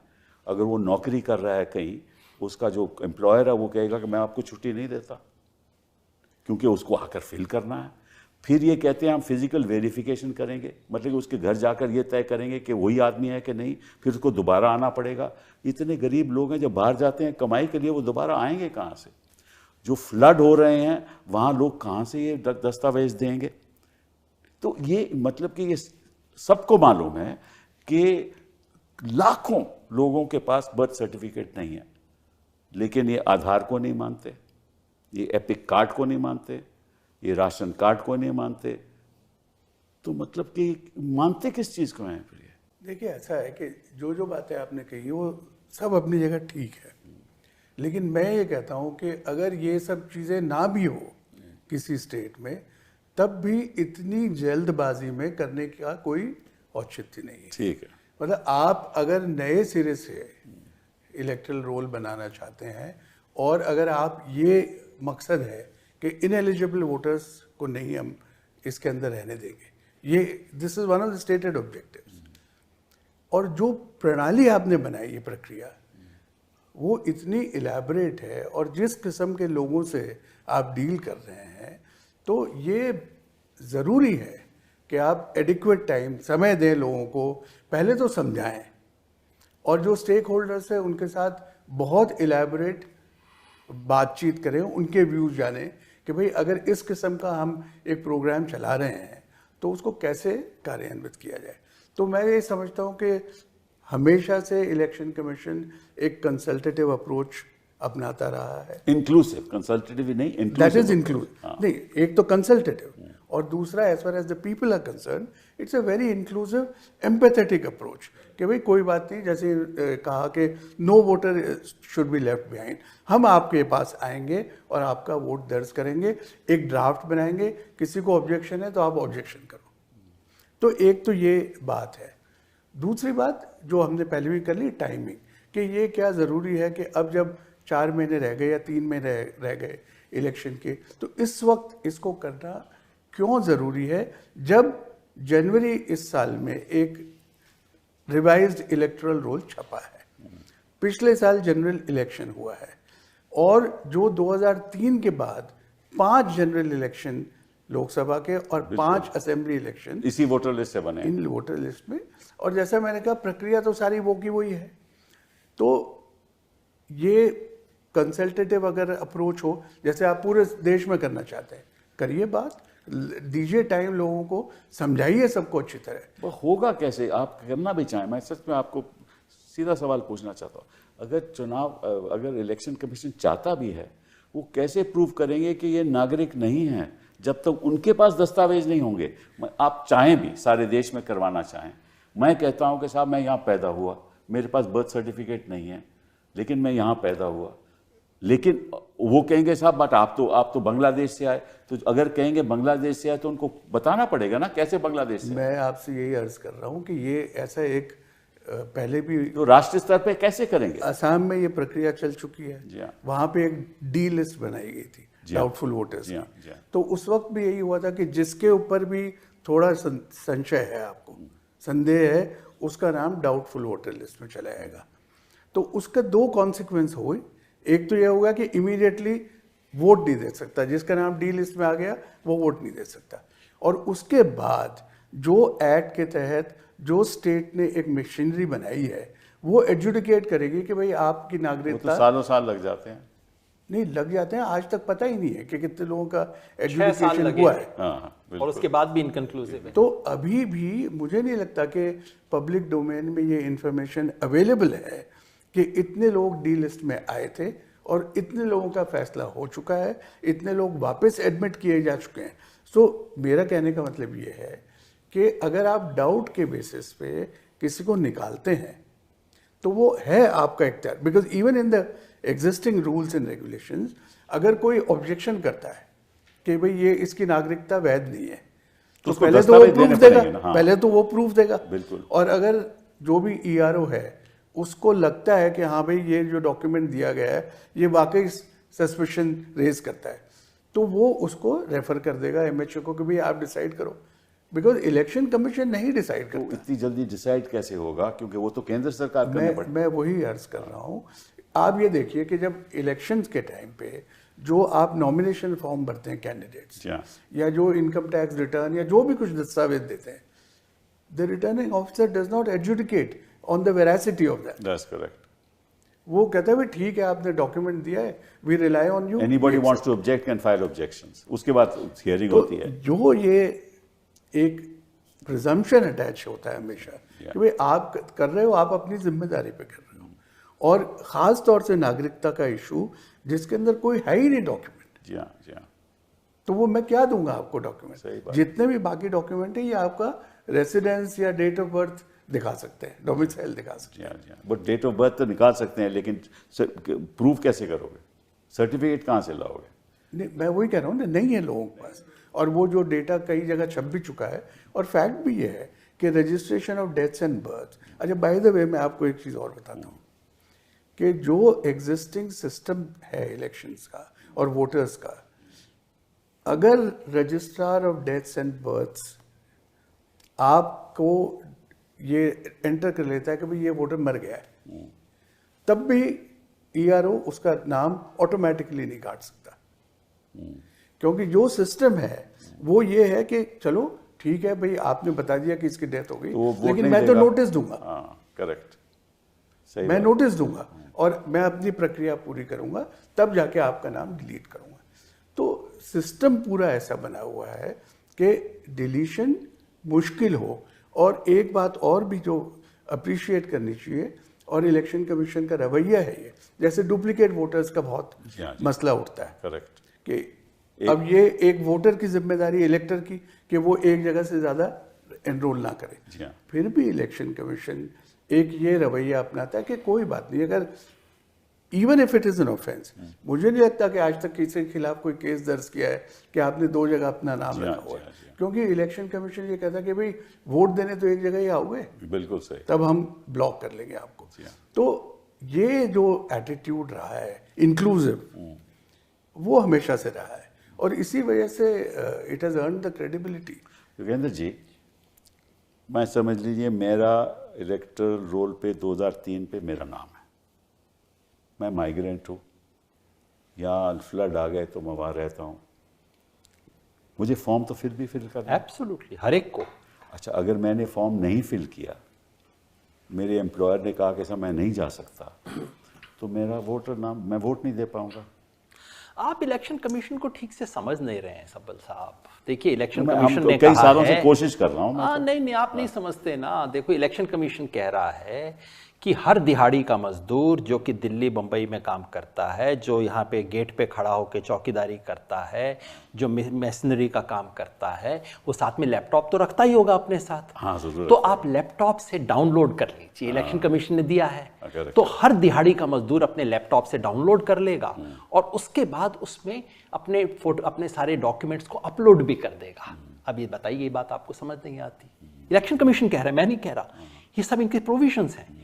अगर वो नौकरी कर रहा है कहीं, उसका जो एम्प्लॉयर है वो कहेगा कि मैं आपको छुट्टी नहीं देता, क्योंकि उसको आकर फिल करना है। फिर ये कहते हैं हम फिजिकल वेरिफिकेशन करेंगे, मतलब कि उसके घर जाकर ये तय करेंगे कि वही आदमी है कि नहीं, फिर उसको दोबारा आना पड़ेगा। इतने गरीब लोग हैं जब बाहर जाते हैं कमाई के लिए, वो दोबारा आएंगे कहाँ से? जो फ्लड हो रहे हैं वहाँ लोग कहाँ से ये दस्तावेज देंगे? तो ये मतलब कि ये सबको मालूम है कि लाखों लोगों के पास बर्थ सर्टिफिकेट नहीं है, लेकिन ये आधार को नहीं मानते, ये एपिक कार्ड को नहीं मानते, ये राशन कार्ड को नहीं मानते। तो मतलब कि मानते किस चीज़ को हैं फिर ये? देखिए ऐसा है कि जो जो बातें आपने कही वो सब अपनी जगह ठीक है, लेकिन मैं ये कहता हूँ कि अगर ये सब चीज़ें ना भी हो किसी स्टेट में, तब भी इतनी जल्दबाजी में करने का कोई औचित्य नहीं है। ठीक है। मतलब आप अगर नए सिरे से इलेक्टरल रोल बनाना चाहते हैं और अगर आप ये मकसद है कि इनएलिजिबल वोटर्स को नहीं हम इसके अंदर रहने देंगे, ये this is one of the stated objectives. और जो प्रणाली आपने बनाई, ये प्रक्रिया, वो इतनी इलेबोरेट है और जिस किस्म के लोगों से आप डील कर रहे हैं, तो ये ज़रूरी है कि आप एडिक्वेट टाइम, समय दें लोगों को, पहले तो समझाएं और जो स्टेक होल्डर्स हैं उनके साथ बहुत इलेबोरेट बातचीत करें, उनके व्यूज़ जानें कि भाई अगर इस किस्म का हम एक प्रोग्राम चला रहे हैं तो उसको कैसे कार्यान्वित किया जाए। तो मैं ये समझता हूँ कि हमेशा से इलेक्शन कमीशन एक कंसल्टेटिव अप्रोच अपनाता रहा है। इंक्लूसिव, कंसल्टेटिव नहीं, दैट इज इंक्लूसिव। नहीं, एक तो कंसल्टेटिव और दूसरा as far as the people are concern, it's a very inclusive empathetic approach कि भाई कोई बात नहीं, जैसे कहा कि no voter should be left behind, हम आपके पास आएंगे और आपका वोट दर्ज करेंगे, एक ड्राफ्ट बनाएंगे, किसी को ऑब्जेक्शन है तो आप ऑब्जेक्शन करो। तो एक तो ये बात है। दूसरी बात जो हमने पहले भी कर ली, टाइमिंग, कि ये क्या ज़रूरी है कि अब जब 4 महीने रह गए या 3 महीने रह गए इलेक्शन के, तो इस वक्त इसको करना क्यों ज़रूरी है, जब जनवरी इस साल में एक रिवाइज्ड इलेक्टोरल रोल छपा है। पिछले साल जनरल इलेक्शन हुआ है और जो 2003 के बाद 5 जनरल इलेक्शन लोकसभा के और 5 असेंबली इलेक्शन इसी वोटर लिस्ट से बने, इन वोटर लिस्ट में। और जैसा मैंने कहा, प्रक्रिया तो सारी वो की वही है। तो ये कंसल्टेटिव अगर अप्रोच हो, जैसे आप पूरे देश में करना चाहते हैं, करिए बात, दीजिए टाइम लोगों को, समझाइए सबको अच्छी तरह। होगा कैसे? आप करना भी चाहें, मैं सच में आपको सीधा सवाल पूछना चाहता हूँ, अगर इलेक्शन कमीशन चाहता भी है वो कैसे प्रूव करेंगे कि ये नागरिक नहीं है जब तक उनके पास दस्तावेज नहीं होंगे? आप चाहें भी, सारे देश में करवाना चाहें, मैं कहता हूं कि साहब मैं यहाँ पैदा हुआ, मेरे पास बर्थ सर्टिफिकेट नहीं है, लेकिन मैं यहाँ पैदा हुआ, लेकिन वो कहेंगे साहब बट आप तो बांग्लादेश से आए, तो अगर कहेंगे बांग्लादेश से आए तो उनको बताना पड़ेगा ना कैसे बांग्लादेश से। मैं आपसे यही अर्ज कर रहा हूँ कि ये ऐसा एक पहले भी तो राष्ट्रीय स्तर पे कैसे करेंगे? असम में ये प्रक्रिया चल चुकी है, जी हाँ। वहां पे एक डी लिस्ट बनाई गई थी डाउटफुल वोटर्स की, तो उस वक्त भी यही हुआ था कि जिसके ऊपर भी थोड़ा संशय है, आपको संदेह है, उसका नाम डाउटफुल वोटर लिस्ट में चला जाएगा। तो उसका दो कॉन्सिक्वेंस हुए, एक तो यह होगा कि इमीडिएटली वोट नहीं दे सकता, जिसका नाम डी लिस्ट में आ गया वो वोट नहीं दे सकता। और उसके बाद जो एक्ट के तहत जो स्टेट ने एक मशीनरी बनाई है वो एडजुडिकेट करेगी कि भाई आपकी नागरिकता, तो सालों साल लग जाते हैं। नहीं लग जाते हैं, आज तक पता ही नहीं है कि कितने लोगों का एडजुडिकेशन हुआ है। और उसके बाद भी इनकंक्लूसिव है। तो अभी भी मुझे नहीं लगता कि पब्लिक डोमेन में ये इंफॉर्मेशन अवेलेबल है कि इतने लोग डी लिस्ट में आए थे और इतने लोगों का फैसला हो चुका है, इतने लोग वापस एडमिट किए जा चुके हैं। सो मेरा कहने का मतलब ये है कि अगर आप डाउट के बेसिस पे किसी को निकालते हैं तो वो है आपका इख्तियार, because even in the existing rules and regulations अगर कोई ऑब्जेक्शन करता है कि भाई ये इसकी नागरिकता वैध नहीं है, तो पहले तो वो प्रूफ देगा, पहले तो वो प्रूफ देगा। बिल्कुल। और अगर जो भी ईआरओ है उसको लगता है कि हाँ भाई ये जो डॉक्यूमेंट दिया गया है ये वाकई सस्पिशन रेज करता है, तो वो उसको रेफर कर देगा एमएचओ को कि भाई आप डिसाइड करो, बिकॉज इलेक्शन कमीशन नहीं डिसाइड करता। तो इतनी जल्दी डिसाइड कैसे होगा, क्योंकि वो तो केंद्र सरकार करने पड़ेगा। मैं वही अर्ज कर रहा हूँ। आप ये देखिए कि जब इलेक्शंस के टाइम पे जो आप नॉमिनेशन फॉर्म भरते हैं कैंडिडेट्स, या जो इनकम टैक्स रिटर्न या जो भी कुछ दस्तावेज देते हैं, the returning officer does not adjudicate on the veracity of that. That's correct. वो कहता है भाई ठीक है आपने डॉक्यूमेंट दिया है, we rely on you, anybody wants to object can file objections, उसके बाद हियरिंग होती है। जो ये एक प्रिजम्पशन अटैच होता है हमेशा कि भाई आप कर रहे हो, आप अपनी जिम्मेदारी पे कर रहे हो, और ख़ास तौर से नागरिकता का इशू जिसके अंदर कोई है ही नहीं डॉक्यूमेंट। जी हाँ, जी हाँ। तो वो मैं क्या दूंगा आपको डॉक्यूमेंट? जितने भी बाकी डॉक्यूमेंट है ये आपका रेसिडेंस या डेट ऑफ बर्थ दिखा सकते हैं, डोमिसाइल दिखा सकते हैं। जी हाँ, बट डेट ऑफ बर्थ तो निकाल सकते हैं, लेकिन प्रूफ कैसे करोगे? सर्टिफिकेट कहाँ से लाओगे? नहीं, मैं वही कह रहा हूँ ना, नहीं है लोगों के पास, और वो जो डेटा कई जगह छप भी चुका है। और फैक्ट भी ये है कि registration of deaths and birth, अच्छा बाय द वे मैं आपको एक चीज़ और बताता हूँ कि जो एग्जिस्टिंग सिस्टम है इलेक्शंस का और वोटर्स का, अगर registrar of deaths and births आपको ये एंटर कर लेता है कि भाई ये वोटर मर गया है, तब भी ईआरओ उसका नाम ऑटोमेटिकली नहीं काट सकता, क्योंकि जो सिस्टम है वो ये है कि चलो ठीक है भाई आपने बता दिया कि इसकी डेथ हो गई, लेकिन मैं तो नोटिस दूंगा। करेक्ट, सही मैं नोटिस दूंगा और मैं अपनी प्रक्रिया पूरी करूंगा, तब जाके आपका नाम डिलीट करूंगा। तो सिस्टम पूरा ऐसा बना हुआ है कि डिलीशन मुश्किल हो। और एक बात और भी जो अप्रिशिएट करनी चाहिए, और इलेक्शन कमीशन का रवैया है ये, जैसे डुप्लीकेट वोटर्स का बहुत मसला उठता है। करेक्ट। कि अब ये एक वोटर की जिम्मेदारी इलेक्टर की कि वो एक जगह से ज़्यादा एनरोल ना करे, फिर भी इलेक्शन कमीशन एक ये रवैया अपनाता है कि कोई बात नहीं, अगर even if it is an offence, मुझे नहीं लगता कि आज तक किसी के खिलाफ कोई केस दर्ज किया है कि आपने दो जगह अपना नाम रखा हुआ है, क्योंकि इलेक्शन कमीशन ये कहता है कि भाई वोट देने तो एक जगह ही आओगे, बिल्कुल सही, तब हम ब्लॉक कर लेंगे आपको। तो ये जो एटीट्यूड रहा है इंक्लूसिव, वो हमेशा से रहा है, और इसी वजह से it has earn the credibility. Yogendra ji, मैं समझ लीजिए मेरा इलेक्टरल रोल पे 2003 पे मेरा नाम है, मैं माइग्रेंट हूँ, यहाँ फ्लड आ गए तो मैं वहाँ रहता हूँ, मुझे फॉर्म तो फिर भी फिल करना है? एब्सोल्युटली, हर एक को। अच्छा, अगर मैंने फॉर्म नहीं फिल किया, मेरे एम्प्लॉयर ने कहा कि सर मैं नहीं जा सकता, तो मेरा वोटर नाम, मैं वोट नहीं दे पाऊंगा। आप इलेक्शन कमीशन को ठीक से समझ नहीं रहे हैं सब्बल साहब। देखिए इलेक्शन कमीशन ने कई सालों से कोशिश कर रहा हूं। नहीं, आप नहीं समझते ना। देखो इलेक्शन कमीशन कह रहा है कि हर दिहाड़ी का मजदूर जो कि दिल्ली बम्बई में काम करता है, जो यहाँ पे गेट पे खड़ा होकर चौकीदारी करता है, जो मशीनरी का काम करता है, वो साथ में लैपटॉप तो रखता ही होगा अपने साथ। हाँ, जरूर। तो आप लैपटॉप से डाउनलोड कर लीजिए, इलेक्शन कमीशन ने दिया है। तो हर दिहाड़ी का मजदूर अपने लैपटॉप से डाउनलोड कर लेगा और उसके बाद उसमें अपने फोटो, अपने सारे डॉक्यूमेंट्स को अपलोड भी कर देगा। अब ये बताइए, ये बात आपको समझ नहीं आती? इलेक्शन कमीशन कह रहा है, मैं नहीं कह रहा। ये सब इनके प्रोविजंस हैं।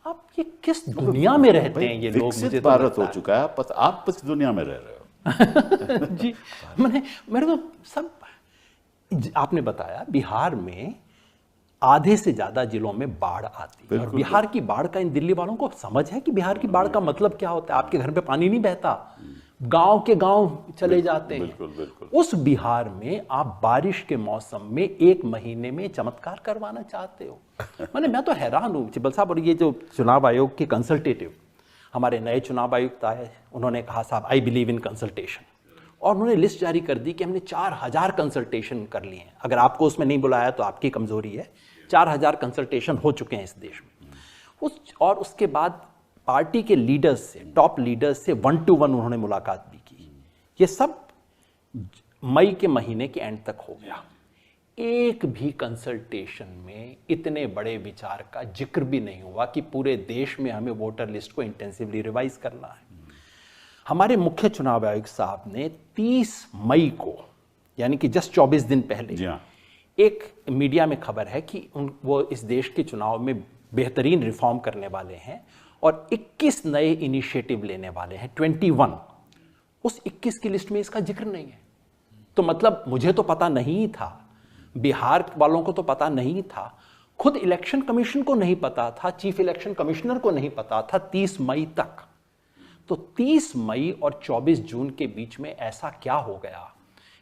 आप ये किस दुनिया में रहते हैं ये लोग? मुझे भारत हो चुका है, आप किस दुनिया में रह रहे हो? जी, मेरे तो सब, आपने बताया बिहार में आधे से ज्यादा जिलों में बाढ़ आती है और बिहार की बाढ़ का इन दिल्ली वालों को समझ है कि बिहार की बाढ़ का मतलब क्या होता है? आपके घर पे पानी नहीं बहता, गांव के गांव चले जाते हैं। बिल्कुल, बिल्कुल। उस बिहार में आप बारिश के मौसम में 1 महीने में चमत्कार करवाना चाहते हो? मैं तो हैरान हूँ चिब्बल साहब। और ये जो चुनाव आयोग के कंसल्टेटिव, हमारे नए चुनाव आयुक्त आए, उन्होंने कहा साहब आई बिलीव इन कंसल्टेशन, और उन्होंने लिस्ट जारी कर दी कि हमने 4000 कंसल्टेशन कर लिए हैं। अगर आपको उसमें नहीं बुलाया तो आपकी कमजोरी है। 4000 कंसल्टेशन हो चुके हैं इस देश में। और उसके बाद पार्टी के लीडर्स से, टॉप लीडर्स से 1-to-1 उन्होंने मुलाकात भी की। ये सब मई के महीने के एंड तक हो गया। एक भी कंसल्टेशन में इतने बड़े विचार का जिक्र भी नहीं हुआ कि पूरे देश में हमें वोटर लिस्ट को इंटेंसिवली रिवाइज करना है। हमारे मुख्य चुनाव आयुक्त साहब ने 30 मई को, यानी कि जस्ट 24 दिन पहले, एक मीडिया में खबर है कि वो इस देश के चुनाव में बेहतरीन रिफॉर्म करने वाले हैं और 21 नए इनिशिएटिव लेने वाले हैं, 21। उस 21 की लिस्ट में इसका जिक्र नहीं है। तो मतलब मुझे तो पता नहीं था, बिहार वालों को तो पता नहीं था, खुद इलेक्शन कमीशन को नहीं पता था, चीफ इलेक्शन कमिश्नर को नहीं पता था 30 मई तक। तो 30 मई और 24 जून के बीच में ऐसा क्या हो गया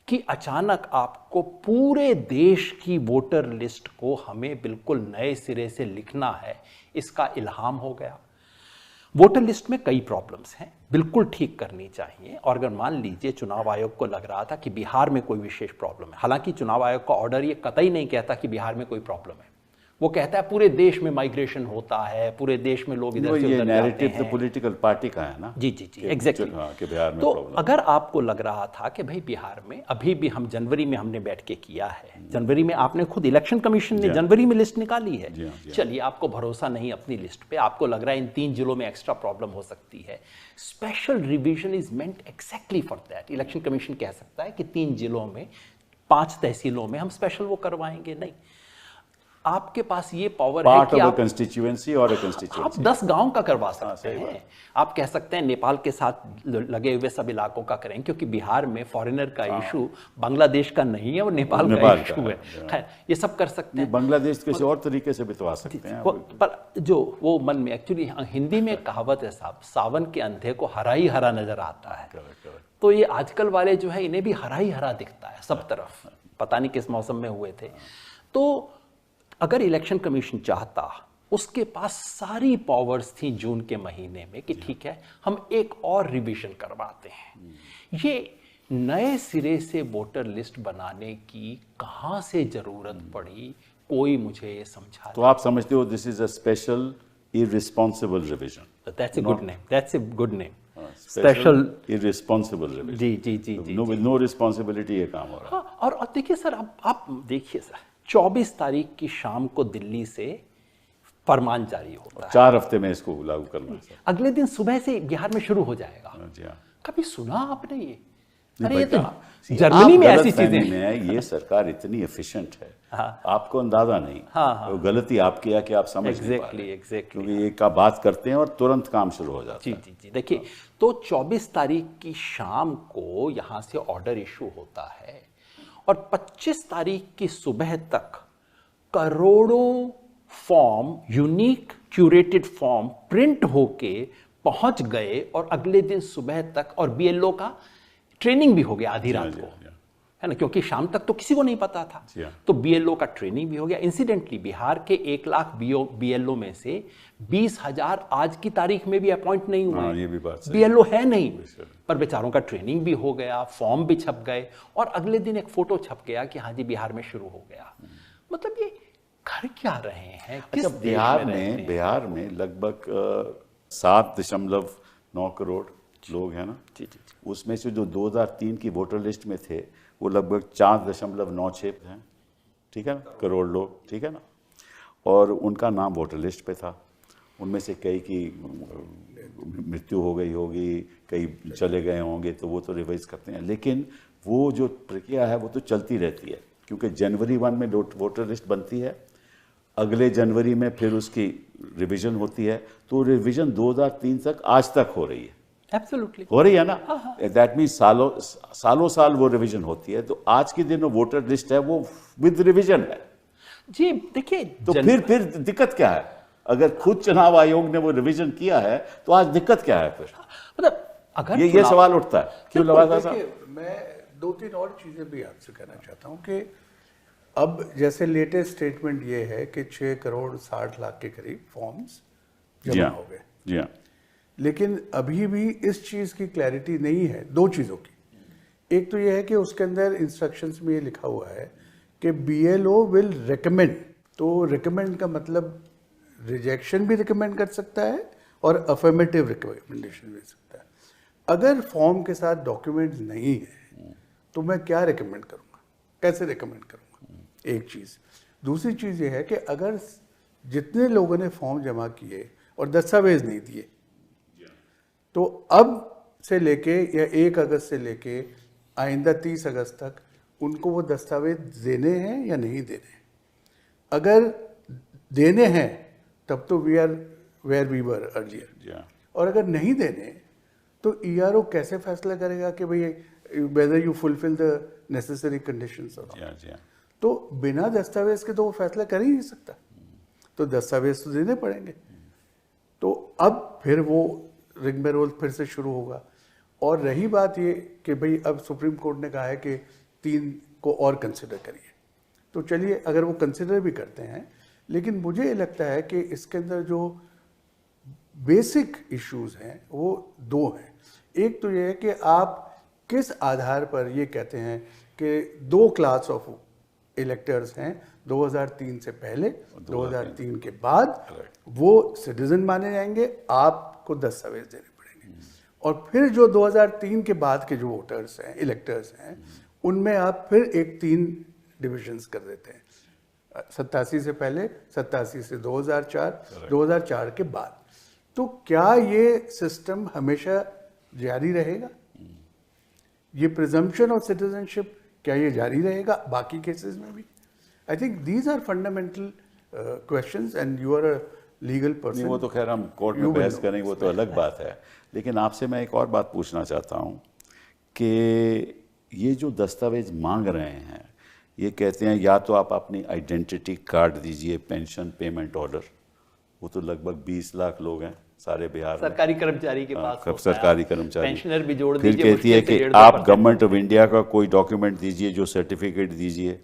कि अचानक आपको पूरे देश की वोटर लिस्ट को हमें बिल्कुल नए सिरे से लिखना है, इसका इल्हाम हो गया। वोटर लिस्ट में कई प्रॉब्लम्स हैं, बिल्कुल ठीक करनी चाहिए। और अगर मान लीजिए चुनाव आयोग को लग रहा था कि बिहार में कोई विशेष प्रॉब्लम है, हालांकि चुनाव आयोग का ऑर्डर ये कतई नहीं कहता कि बिहार में कोई प्रॉब्लम है। वो कहता है पूरे देश में माइग्रेशन होता है, पूरे देश में लोग इधर से उधर जाते हैं। तो पॉलिटिकल पार्टी का है ना। जी, एग्जैक्टली। तो अगर आपको लग रहा था कि भाई बिहार में अभी भी, हम जनवरी में हमने बैठ के किया है, जनवरी में आपने खुद इलेक्शन कमीशन ने जनवरी में लिस्ट निकाली है, चलिए आपको भरोसा नहीं अपनी लिस्ट पे, आपको लग रहा है इन 3 जिलों में एक्स्ट्रा प्रॉब्लम हो सकती है। Special revision is meant exactly for that. Election commission कह सकता है कि 3 जिलों में, 5 तहसीलों में हम स्पेशल वो करवाएंगे, नहीं। आपके पास ये पावर है कि आप कंस्टिट्यूएंसी और आप 10 गांव का करवा सकते हैं। आप कह सकते हैं नेपाल के साथ लगे हुए सब इलाकों का करें, क्योंकि बिहार में फॉरेनर का इशू बांग्लादेश का नहीं है, वो नेपाल का इशू है। खैर, ये सब कर सकते हैं। बांग्लादेश किसी और तरीके से बितवा सकते हैं। पर जो वो मन में, एक्चुअली हिंदी में कहावत है साहब, सावन के अंधे को हरा ही हरा नजर आता है। तो ये आजकल वाले जो है, इन्हें भी हरा ही हरा दिखता है सब तरफ, पता नहीं किस मौसम में हुए थे। तो अगर इलेक्शन कमीशन चाहता, उसके पास सारी पावर्स थी जून के महीने में कि ठीक है हम एक और रिवीजन करवाते हैं। ये नए सिरे से वोटर लिस्ट बनाने की कहां से जरूरत पड़ी, कोई मुझे ये समझा। तो आप समझते हो this is a special irresponsible revision? That's a good name, that's a good name, special irresponsible revision. जी। विद नो रिस्पांसिबिलिटी ये काम हो रहा है। और देखिए सर, आप देखिए सर, 24 तारीख की शाम को दिल्ली से फरमान जारी होता है, 4 हफ्ते में इसको लागू करना है। अगले दिन सुबह से बिहार में शुरू हो जाएगा। जी हाँ। कभी सुना आपने ये? अरे ये तो जर्मनी में ऐसी चीजें हैं। ये सरकार इतनी एफिशिएंट है, आपको अंदाजा नहीं। तो गलती आपकी है कि आप समझ नहीं पा रहे। एग्जैक्टली। क्योंकि एक का बात करते हैं और तुरंत काम शुरू हो जाता है। जी। देखिए, तो 24 तारीख की शाम को यहां से ऑर्डर इशू होता है और 25 तारीख की सुबह तक करोड़ों form, unique curated form print होके पहुंच गए और अगले दिन सुबह तक, और बीएलओ का ट्रेनिंग भी हो गया आधी रात को, है ना, क्योंकि शाम तक तो किसी को नहीं पता था। तो बीएलओ का ट्रेनिंग भी हो गया। इंसिडेंटली बिहार के 1 लाख बीएलओ में से 20,000 आज की तारीख में भी अपॉइंट नहीं हुए, बीएलओ है नहीं, पर बेचारों का ट्रेनिंग भी हो गया, फॉर्म भी छप गए और अगले दिन एक फोटो छप गया कि हाँ जी बिहार में शुरू हो गया। मतलब ये कर क्या रहे हैं, किस अच्छा, देश में रहते हैं? बिहार में लगभग 7.9 करोड़ लोग हैं ना। जी जी जी। उसमें से जो 2003 की वोटर लिस्ट में थे वो लगभग 4.96 हैं, ठीक है ना, करोड़ लोग, ठीक है ना। और उनका नाम वोटर लिस्ट पे था। उनमें से कई की मृत्यु हो गई होगी, कई चले गए होंगे, तो वो तो रिवाइज करते हैं। लेकिन वो जो प्रक्रिया है वो तो चलती रहती है, क्योंकि जनवरी 1 में वोटर लिस्ट बनती है, अगले जनवरी में फिर उसकी रिवीजन होती है। तो रिवीजन 2003 तक आज तक हो रही है। एब्सोल्युटली हो रही है ना। दैट मीन्स सालों साल वो रिवीजन होती है। तो आज के दिन वोटर लिस्ट है वो विद रिवीजन है जी। देखिए तो फिर दिक्कत क्या है? अगर खुद चुनाव आयोग ने वो रिवीजन किया है तो आज दिक्कत क्या है फिर? मतलब अगर ये सवाल उठता है। क्यों लवासा साहब? देखिए, मैं 2-3 और चीजें भी आपसे कहना चाहता हूँ कि अब जैसे लेटेस्ट स्टेटमेंट ये है कि 6 करोड़ 60 लाख के करीब फॉर्म्स जमा हो गए। जी हाँ। लेकिन अभी भी इस चीज की क्लैरिटी नहीं है 2 चीजों की। एक तो यह है कि उसके अंदर इंस्ट्रक्शंस में ये लिखा हुआ है कि BLO विल रिकमेंड। तो रिकमेंड का मतलब रिजेक्शन भी रिकमेंड कर सकता है और अफर्मेटिव रिकमेंडेशन भी सकता है। अगर फॉर्म के साथ डॉक्यूमेंट्स नहीं है तो मैं क्या रिकमेंड करूंगा, कैसे रिकमेंड करूंगा? एक चीज। दूसरी चीज ये है कि अगर जितने लोगों ने फॉर्म जमा किए और दस्तावेज नहीं दिए, तो अब से लेके या 1 अगस्त से लेके आइंदा 30 अगस्त तक उनको वो दस्तावेज देने हैं या नहीं देने हैं। अगर देने हैं तब तो we are where we were earlier, और अगर नहीं देने तो ERO कैसे फैसला करेगा कि भाई whether you fulfil the necessary conditions और नॉट। तो बिना दस्तावेज के तो वो फैसला कर ही नहीं सकता, तो दस्तावेज तो देने पड़ेंगे। तो अब फिर वो रिंगमेरोल फिर से शुरू होगा। और रही बात ये कि भाई अब सुप्रीम कोर्ट ने कहा है कि 3 को और कंसिडर करिए, तो चलिए अगर वो कंसिडर भी करते हैं, लेकिन मुझे ये लगता है कि इसके अंदर जो बेसिक इश्यूज हैं वो 2 हैं। एक तो ये है कि आप किस आधार पर ये कहते हैं कि 2 क्लास ऑफ इलेक्टर्स हैं, 2003 से पहले 2003 के बाद, वो सिटीजन माने जाएंगे, आपको दस्तावेज देने पड़ेंगे। और फिर जो 2003 के बाद के जो वोटर्स हैं, इलेक्टर्स हैं, उनमें आप फिर एक 3 डिविजन्स कर देते हैं, 87 से पहले, 87 से 2004, 2004 के बाद। तो क्या ये सिस्टम हमेशा जारी रहेगा? ये प्रिजम्पशन ऑफ सिटीजनशिप क्या ये जारी रहेगा बाकी केसेस में भी? I think these are fundamental questions and you are a legal person. वो तो खैर हम कोर्ट में बहस करेंगे, वो तो अलग बात है। लेकिन आपसे मैं एक और बात पूछना चाहता हूँ कि ये जो दस्तावेज मांग रहे हैं, ये कहते हैं या तो आप अपनी आइडेंटिटी कार्ड दीजिए, पेंशन पेमेंट ऑर्डर, वो तो लगभग 20 लाख लोग हैं सारे बिहार में, सरकारी कर्मचारी के पास होता है, सरकारी कर्मचारी। पेंशनर भी जोड़ फिर दीजिए, कहती है कि आप गवर्नमेंट ऑफ इंडिया का कोई डॉक्यूमेंट दीजिए, जो सर्टिफिकेट दीजिए।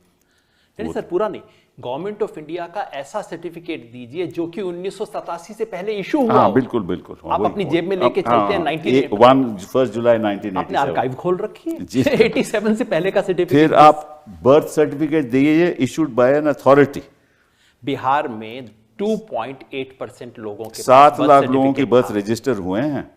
नहीं सर, पूरा नहीं, गवर्नमेंट ऑफ इंडिया का ऐसा सर्टिफिकेट दीजिए जो कि 1987 से पहले इशू हुआ। हाँ, बिल्कुल बिल्कुल। आप अपनी जेब में लेके चलते हैं 1 जुलाई 1987। आपने आर्काइव खोल रखी है 87 से पहले का सर्टिफिकेट। फिर आप बर्थ सर्टिफिकेट दीजिए issued by an authority. Bihar में 2.8% लोगों के 7 लाख लोगों के बर्थ रजिस्टर हुए हैं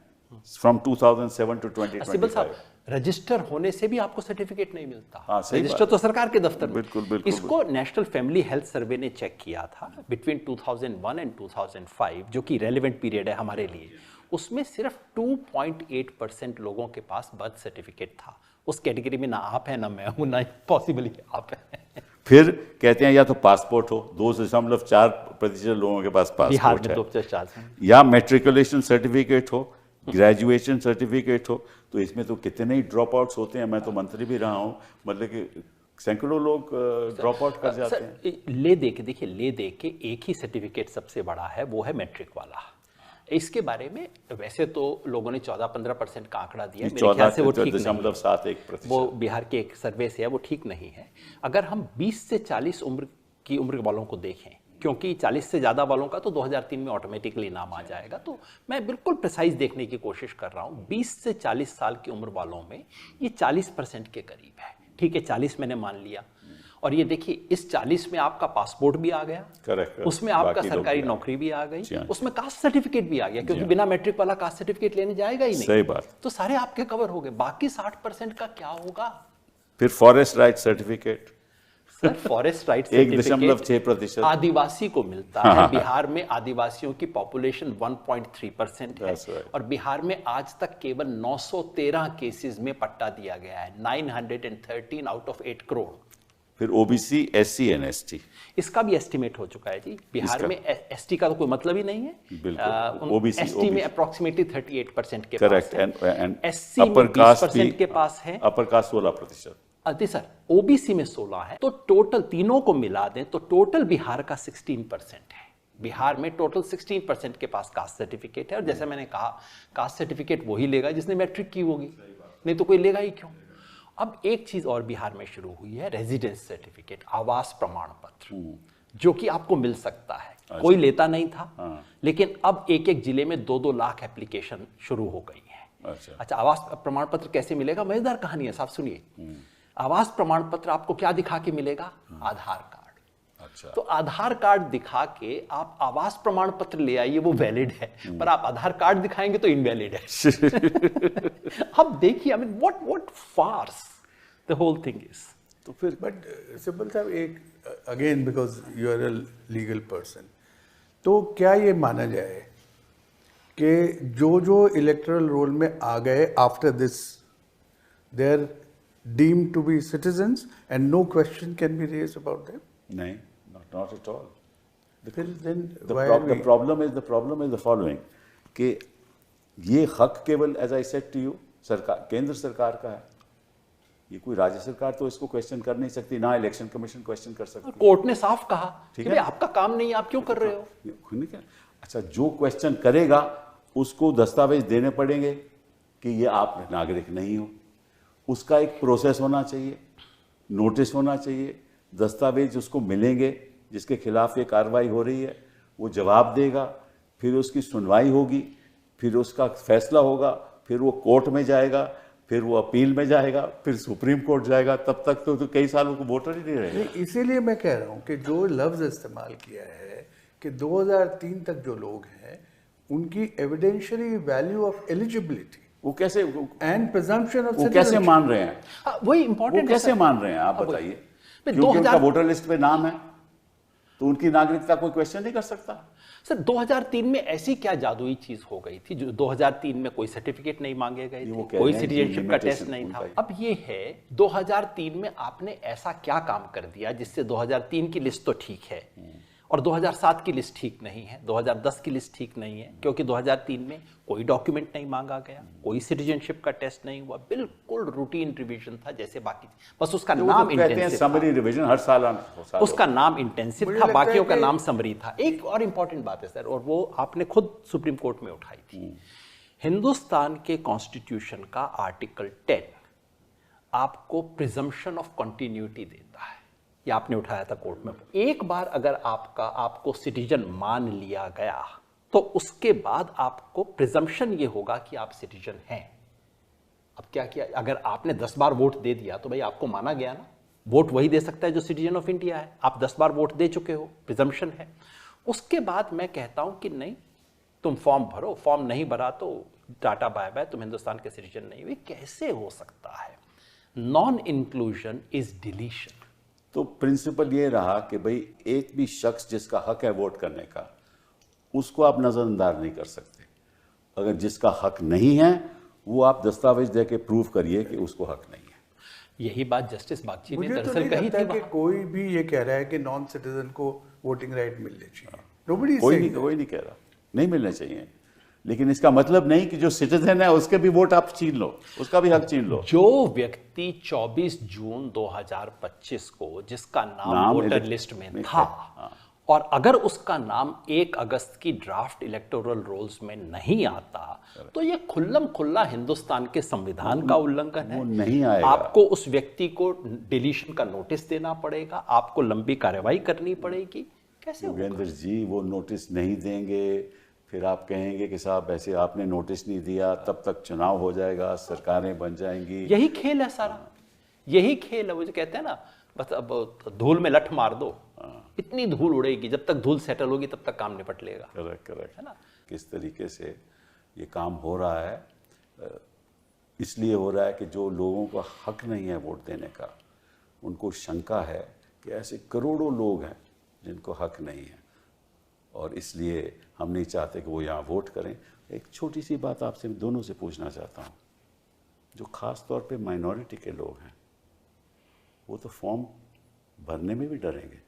फ्रॉम 2007 टू 2025। रजिस्टर होने से भी आपको सर्टिफिकेट नहीं मिलता। हाँ, रजिस्टर तो सरकार के दफ्तर में। बिल्कुल, बिल्कुल, इसको नेशनल फैमिली हेल्थ सर्वे ने चेक किया था बिटवीन 2001 एंड 2005, जो कि रेलेवेंट पीरियड है हमारे लिए। उसमें सिर्फ 2.8% लोगों के पास बर्थ सर्टिफिकेट था। उस कैटेगरी में ना आप हैं, ना मैं हूं, ना पॉसिबली आप हैं। फिर कहते हैं या तो पासपोर्ट हो, 2.4% लोगों के पास पासपोर्ट है, 2.4, या मेट्रिकुलेशन सर्टिफिकेट हो, ग्रेजुएशन सर्टिफिकेट हो। तो इसमें तो कितने ही ड्रॉप आउट्स होते हैं। मैं तो मंत्री भी रहा हूँ, मतलब कि सैकड़ों लोग ड्रॉप आउट कर जाते हैं। ले दे के देखिए, ले दे के एक ही सर्टिफिकेट सबसे बड़ा है, वो है मैट्रिक वाला। इसके बारे में वैसे तो लोगों ने 14-15% का आंकड़ा दिया है, मेरे ख्याल से वो ठीक नहीं है। वो बिहार के एक सर्वे से है, वो ठीक नहीं है। अगर हम 20 से 40 उम्र वालों को देखें, क्योंकि 40 से ज़्यादा वालों का तो 2003 में ऑटोमेटिकली नाम आ जाएगा, तो मैं बिल्कुल प्रिसाइज देखने की कोशिश कर रहा हूँ। 20 से 40 साल की उम्र वालों में ये 40% के करीब है। ठीक है, 40 मैंने मान लिया। और ये देखिए इस 40 में आपका पासपोर्ट भी आ गया, करेक्ट, उसमें आपका बाकी लोग सरकारी भी नौकरी भी आ गई, जी हाँ। उसमें कास्ट सर्टिफिकेट भी आ गया, क्योंकि बिना मैट्रिक वाला कास्ट सर्टिफिकेट लेने जाएगा ही नहीं। सही बात। तो सारे आपके कवर हो गए, बाकी 60% का क्या होगा? फिर forest right certificate sir forest right 1.6% आदिवासी को मिलता है। बिहार में आदिवासियों की पॉपुलेशन 1.3% है, That's right. और बिहार में आज तक केवल 913 केसेस में पट्टा दिया गया है, 913 आउट ऑफ 8 करोड़। फिर ओबीसी, एससी एंड एसटी, इसका भी एस्टिमेट हो चुका है जी। बिहार में एसटी का तो कोई मतलब ही नहीं है, बिल्कुल। ओबीसी एसटी में अप्रोक्सीमेटली 38% के करेक्ट, पास है, एंड एससी में 20% के पास है, अपर कास्ट 16%। अति सर ओबीसी में 16 है। तो टोटल तीनों को मिला दें तो टोटल बिहार का 16% है। बिहार में टोटल 16% के पास कास्ट सर्टिफिकेट है, और जैसे मैंने कहा कास्ट सर्टिफिकेट वही लेगा जिसने मैट्रिक की होगी, नहीं तो कोई लेगा ही क्यों। अब एक चीज और बिहार में शुरू हुई है, रेजिडेंस सर्टिफिकेट, आवास प्रमाण पत्र, जो कि आपको मिल सकता है। कोई लेता नहीं था, लेकिन अब एक एक जिले में 2-2 लाख एप्लीकेशन शुरू हो गई है। अच्छा, आवास प्रमाण पत्र कैसे मिलेगा? मजेदार कहानी है साहब, सुनिए। आवास प्रमाण पत्र आपको क्या दिखा के मिलेगा? आधार कार्ड। अच्छा। तो आधार कार्ड दिखा के आप आवास प्रमाण पत्र ले आइए, वो वैलिड है, पर आप आधार कार्ड दिखाएंगे तो इनवैलिड है। अब देखिए, I mean what farce the whole thing is. तो फिर बट सिंपल साहब, एक again because you are a legal person, तो क्या ये माना जाए कि जो इलेक्टोरल रोल में आ गए after this, they are deemed to be citizens and no question can be raised about them? नहीं, not at all. Then The why the problem is the following, कि ये हक केवल as I said to you सरकार, केंद्र सरकार का है। ये कोई राज्य सरकार तो इसको क्वेश्चन कर नहीं सकती, ना इलेक्शन कमीशन क्वेश्चन कर सकती। कोर्ट ने साफ कहा कि ठीक भाई है। आपका काम नहीं है, आप क्यों कर रहे हो? अच्छा, जो क्वेश्चन करेगा उसको दस्तावेज देने पड़ेंगे कि ये आप नागरिक नहीं हो। उसका एक प्रोसेस होना चाहिए, नोटिस होना चाहिए, दस्तावेज उसको मिलेंगे जिसके खिलाफ ये कार्रवाई हो रही है, वो जवाब देगा, फिर उसकी सुनवाई होगी, फिर उसका फैसला होगा, फिर वो कोर्ट में जाएगा, फिर वो अपील में जाएगा, फिर सुप्रीम कोर्ट जाएगा। तब तक तो कई सालों को वोटर ही नहीं रहेगा। इसीलिए मैं कह रहा हूँ कि जो लफ्ज इस्तेमाल किया है कि 2003 तक जो लोग हैं उनकी एविडेंशियली वैल्यू ऑफ एलिजिबिलिटी, वो कैसे एंड प्रिजम्पशन ऑफ वो कैसे मान रहे हैं? वही वो इंपॉर्टेंट कैसे मान रहे हैं आप बताइए? क्योंकि उनका वोटर लिस्ट पे नाम है तो उनकी नागरिकता कोई क्वेश्चन नहीं कर सकता। सर 2003 में ऐसी क्या जादुई चीज हो गई थी जो 2003 में कोई सर्टिफिकेट नहीं मांगे गए थे, कोई सिटीजनशिप का टेस्ट नहीं था। अब ये है 2003 में आपने ऐसा क्या काम कर दिया जिससे 2003 की लिस्ट तो ठीक है और 2007 की लिस्ट ठीक नहीं है, 2010 की लिस्ट ठीक नहीं है, क्योंकि 2003 में कोई डॉक्यूमेंट नहीं मांगा गया, कोई सिटीजनशिप का टेस्ट नहीं हुआ, बिल्कुल रूटीन रिवीजन था जैसे बाकी, बस उसका नाम इंटेंसिव समरी रिवीजन हर साल उसका नाम इंटेंसिव था, बाकियों का नाम समरी था। एक और इंपॉर्टेंट बात है सर, और वो आपने खुद सुप्रीम कोर्ट में उठाई थी। हिंदुस्तान के कॉन्स्टिट्यूशन का आर्टिकल 10 आपको प्रिजम्पशन ऑफ कंटिन्यूटी देता है, ये आपने उठाया था कोर्ट में। एक बार अगर आपको सिटीजन मान लिया गया तो उसके बाद आपको प्रिजम्पशन ये होगा कि आप सिटीजन हैं। अब क्या किया, अगर आपने 10 बार वोट दे दिया तो भाई आपको माना गया ना, वोट वही दे सकता है जो सिटीजन ऑफ इंडिया है। आप 10 बार वोट दे चुके हो, प्रिजम्पशन है। उसके बाद मैं कहता हूं कि नहीं, तुम फॉर्म भरो, फॉर्म नहीं भरा तो टाटा बाय बाय, तुम हिंदुस्तान के सिटीजन नहीं हुए। कैसे हो सकता है? Non inclusion is deletion. तो प्रिंसिपल ये रहा कि भाई एक भी शख्स जिसका हक है वोट करने का उसको आप नजरअंदाज नहीं कर सकते। अगर जिसका हक नहीं है वो आप दस्तावेज दे के प्रूव करिए कि उसको हक नहीं है। यही बात जस्टिस बागची ने मुझे तो दरअसल नहीं कही लगता थी। कि कोई भी ये कह रहा है कि नॉन सिटीजन को वोटिंग राइट मिलनी चाहिए। Nobody is कोई saying नहीं कह रहा नहीं मिलने चाहिए, लेकिन इसका मतलब नहीं कि जो सिटीजन है उसके भी वोट आप छीन लो, उसका भी हक छीन लो। जो व्यक्ति 24 जून 2025 को जिसका नाम वोटर लिस्ट में था और अगर उसका नाम 1 अगस्त की ड्राफ्ट इलेक्टोरल रोल्स में नहीं आता तो ये खुल्लम खुल्ला हिंदुस्तान के संविधान का उल्लंघन है। वो नहीं आएगा। आपको उस व्यक्ति को डिलीशन का नोटिस देना पड़ेगा, आपको लंबी कार्रवाई करनी पड़ेगी। कैसे होगा? योगेंद्र जी वो नोटिस नहीं देंगे, फिर आप कहेंगे कि साहब ऐसे आपने नोटिस नहीं दिया, तब तक चुनाव हो जाएगा, सरकारें बन जाएंगी। यही खेल है सारा, यही खेल है। वो जो कहते हैं ना बस अब धूल में लठ मार दो, इतनी धूल उड़ेगी, जब तक धूल सेटल होगी तब तक काम निपट लेगा। करेक्ट है ना? किस तरीके से ये काम हो रहा है, इसलिए हो रहा है कि जो लोगों का हक नहीं है वोट देने का, उनको शंका है कि ऐसे करोड़ों लोग हैं जिनको हक नहीं है, और इसलिए हम नहीं चाहते कि वो यहाँ वोट करें। एक छोटी सी बात आपसे दोनों से पूछना चाहता हूँ, जो ख़ास तौर पे माइनॉरिटी के लोग हैं, वो तो फॉर्म भरने में भी डरेंगे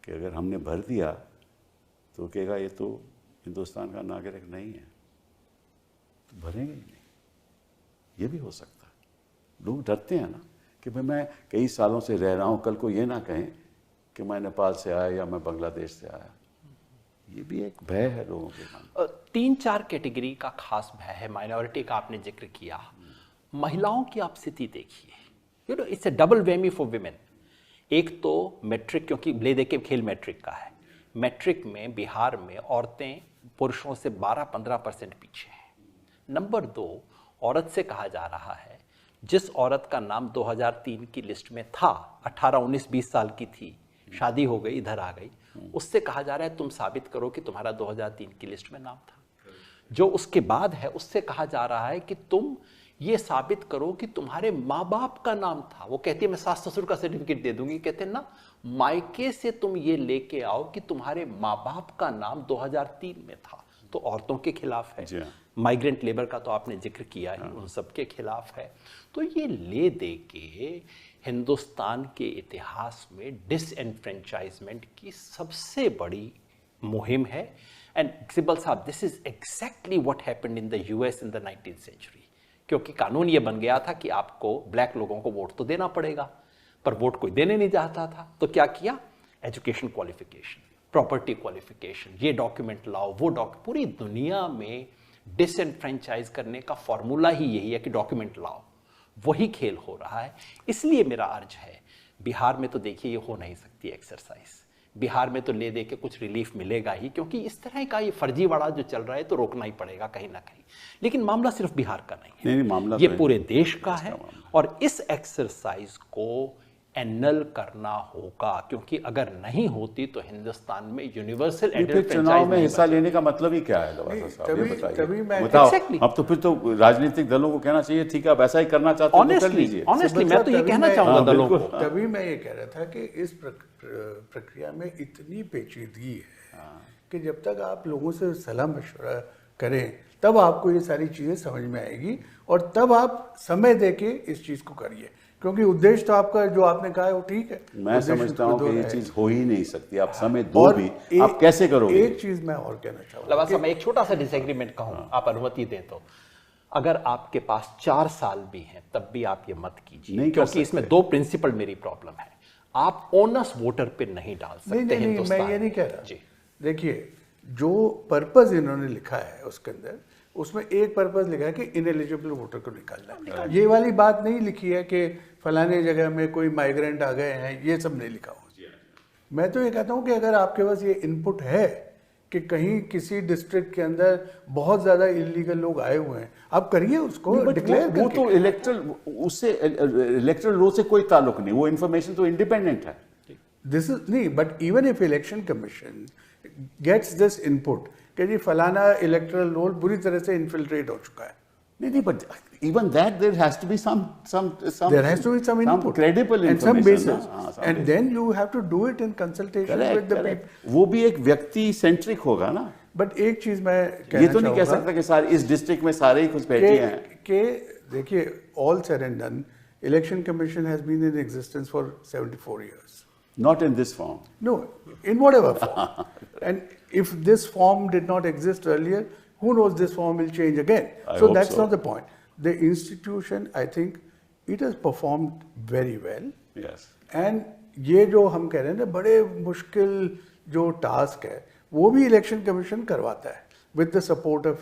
कि अगर हमने भर दिया तो कहेगा ये तो हिंदुस्तान का नागरिक नहीं है, तो भरेंगे ही नहीं। ये भी हो सकता है। लोग डरते हैं ना कि भाई मैं कई सालों से रह रहा हूँ, कल को ये ना कहें कि मैं नेपाल से आया या मैं बांग्लादेश से आया। ये भी एक भय है लोगों के मन। 3-4 कैटेगरी का खास भय है। माइनॉरिटी का आपने जिक्र किया, महिलाओं की आप स्थिति देखिए, you know it's a double whammy for women. एक तो मैट्रिक, क्योंकि ले दे के खेल मैट्रिक का है, मैट्रिक में बिहार में औरतें पुरुषों से 12-15% पीछे हैं। नंबर 2, औरत से कहा जा रहा है, जिस औरत का नाम 2003 की लिस्ट में था, 18, 19, 20 साल की थी, शादी हो गई, इधर आ गई, उससे कहा जा रहा है तुम साबित करो कि तुम्हारा 2003 की लिस्ट में नाम था। जो उसके बाद है उससे कहा जा रहा है कि तुम ये साबित करो कि तुम्हारे माँ बाप का नाम था। वो कहती है मैं सास ससुर का सर्टिफिकेट दे दूंगी, कहते हैं ना मायके से तुम ये लेके आओ कि तुम्हारे माँ बाप का नाम 2003 में था। तो औरतों के खिलाफ है, माइग्रेंट लेबर का तो आपने जिक्र किया ही, उन सब के खिलाफ है। तो ये ले दे के हिंदुस्तान के इतिहास में डिसएनफ्रेंचाइजमेंट की सबसे बड़ी मुहिम है। एंड सिब्बल साहब, this is exactly what happened in the US in the 19th century. क्योंकि कानून ये बन गया था कि आपको ब्लैक लोगों को वोट तो देना पड़ेगा, पर वोट कोई देने नहीं चाहता था। तो क्या किया? एजुकेशन क्वालिफिकेशन, प्रॉपर्टी क्वालिफिकेशन, ये डॉक्यूमेंट लाओ, वो पूरी दुनिया में डिसएनफ्रेंचाइज करने का फॉर्मूला ही यही है कि डॉक्यूमेंट लाओ। वही खेल हो रहा है। इसलिए मेरा अर्ज है, बिहार में तो देखिए ये हो नहीं सकती एक्सरसाइज। बिहार में तो ले दे के कुछ रिलीफ मिलेगा ही, क्योंकि इस तरह का ये फर्जीवाड़ा जो चल रहा है तो रोकना ही पड़ेगा कहीं ना कहीं। लेकिन मामला सिर्फ बिहार का नहीं है, नहीं, मामला ये तो पूरे देश का है। और इस एक्सरसाइज को एनल करना होगा, क्योंकि अगर नहीं होती तो हिंदुस्तान में यूनिवर्सल चुनाव में हिस्सा लेने का मतलब ही क्या है? बताओ। अब तो फिर तो राजनीतिक दलों को कहना चाहिए ठीक है, आप ऐसा ही करना चाहते हो तो कर लीजिए। ऑनेस्टली मैं तो ये कहना चाहूंगा दलों को। तभी मैं ये कह रहा था कि इस प्रक्रिया में इतनी पेचीदगी है कि जब तक आप लोगों से सलाह मशवरा करें तब आपको ये सारी चीजें समझ में आएगी, और तब आप समय देके इस चीज को करिए। क्योंकि उद्देश्य तो आपका जो आपने कहा है वो ठीक है, मैं समझता हूँ कि ये चीज हो ही नहीं सकती। आप समय दो भी, आप कैसे करोगे? एक चीज मैं और कहना चाहूँगा, लवासा मैं एक छोटा सा डिसएग्रीमेंट कहूँ, आप अनुमति दें तो। अगर आपके पास 4 साल भी हैं तब भी आप ये मत कीजिए, क्योंकि इसमें 2 प्रिंसिपल मेरी प्रॉब्लम है। आप ओनस वोटर पे नहीं डाल सकते। नहीं, मैं ये नहीं कह रहा जी। देखिए, जो पर्पस इन्होंने लिखा है उसके अंदर, उसमें एक पर्पस लिखा है कि इनएलिजिबल वोटर को निकालना है। ये वाली बात नहीं लिखी है कि फलाने जगह में कोई माइग्रेंट आ गए हैं, ये सब नहीं लिखा हुआ। मैं तो ये कहता हूँ कि अगर आपके पास ये इनपुट है कि कहीं किसी डिस्ट्रिक्ट के अंदर बहुत ज्यादा इलीगल लोग आए हुए हैं, आप करिए उसको डिक्लेयर। वो तो इलेक्टरल लो से कोई ताल्लुक नहीं, वो इन्फॉर्मेशन तो इंडिपेंडेंट है। दिस इज नहीं, but even if election commission gets this input कि जी फलाना इलेक्टरल रोल बुरी तरह से इन्फिल्ट्रेट हो चुका है, नहीं, but even that there has to be some there has to be some input, credible and some information, basis, and then you have to do it in consultation with the people. वो भी एक व्यक्ति centric होगा ना। But एक चीज मैं ये तो नहीं कह सकता कि सारे इस डिस्ट्रिक्ट में सारे ही कुछ बैठे हैं कि देखिए, all said and done, election commission has been in existence for 74 years. Not in this form. No, in whatever form. And if this form did not exist earlier, who knows, this form will change again. So that's not the point. The institution, I think, it has performed very well. Yes. And ये जो हम कह रहे हैं ना, बड़े मुश्किल जो टास्क है वो भी इलेक्शन कमीशन करवाता है with the support of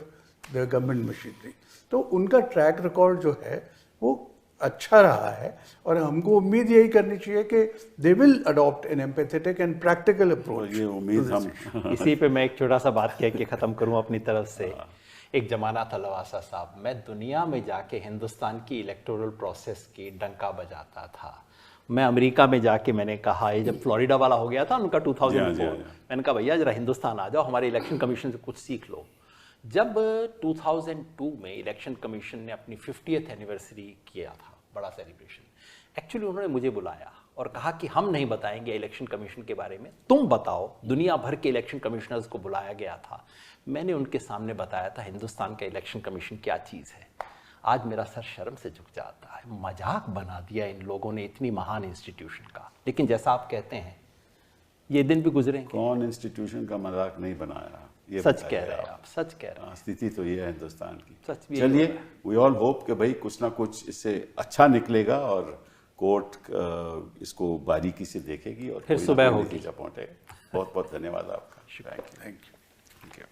the government machinery. तो उनका ट्रैक रिकॉर्ड जो है वो अच्छा रहा है, और हमको उम्मीद यही करनी चाहिए कि they will adopt an empathetic and practical approach. ये उम्मीद हम इसी पे मैं एक छोटा सा बात कह के ख़त्म करूं अपनी तरफ से। एक ज़माना था लवासा साहब, मैं दुनिया में जाके हिंदुस्तान की इलेक्टोरल प्रोसेस की डंका बजाता था। मैं अमेरिका में जाके मैंने कहा, ये जब फ्लोरिडा वाला हो गया था उनका 2004, जी, हाँ। मैंने कहा भैया जरा हिंदुस्तान आ जाओ, हमारे इलेक्शन कमीशन से कुछ सीख लो। जब 2002 में इलेक्शन कमीशन ने अपनी 50th एनिवर्सरी किया था, बड़ा सेलिब्रेशन, एक्चुअली उन्होंने मुझे बुलाया और कहा कि हम नहीं बताएंगे इलेक्शन कमीशन के बारे में, तुम बताओ। दुनिया भर के इलेक्शन कमिश्नर्स को बुलाया गया था, मैंने उनके सामने बताया था हिंदुस्तान का इलेक्शन कमीशन क्या चीज़ है। आज मेरा सर शर्म से झुक जाता है, मजाक बना दिया इन लोगों ने इतनी महान इंस्टीट्यूशन का। लेकिन जैसा आप कहते हैं ये दिन भी गुजरेंगे। कौन इंस्टीट्यूशन का मजाक नहीं बनाया, ये सच कह रहे हैं आप, सच कह रहे हैं। स्थिति तो ये है हिंदुस्तान की। सच भी चलिए, वी ऑल होप कि भाई कुछ ना कुछ इससे अच्छा निकलेगा और कोर्ट इसको बारीकी से देखेगी और फिर सुबह होगी। नतीजा पहुंचेगा। बहुत बहुत धन्यवाद आपका। Thank you. Thank you.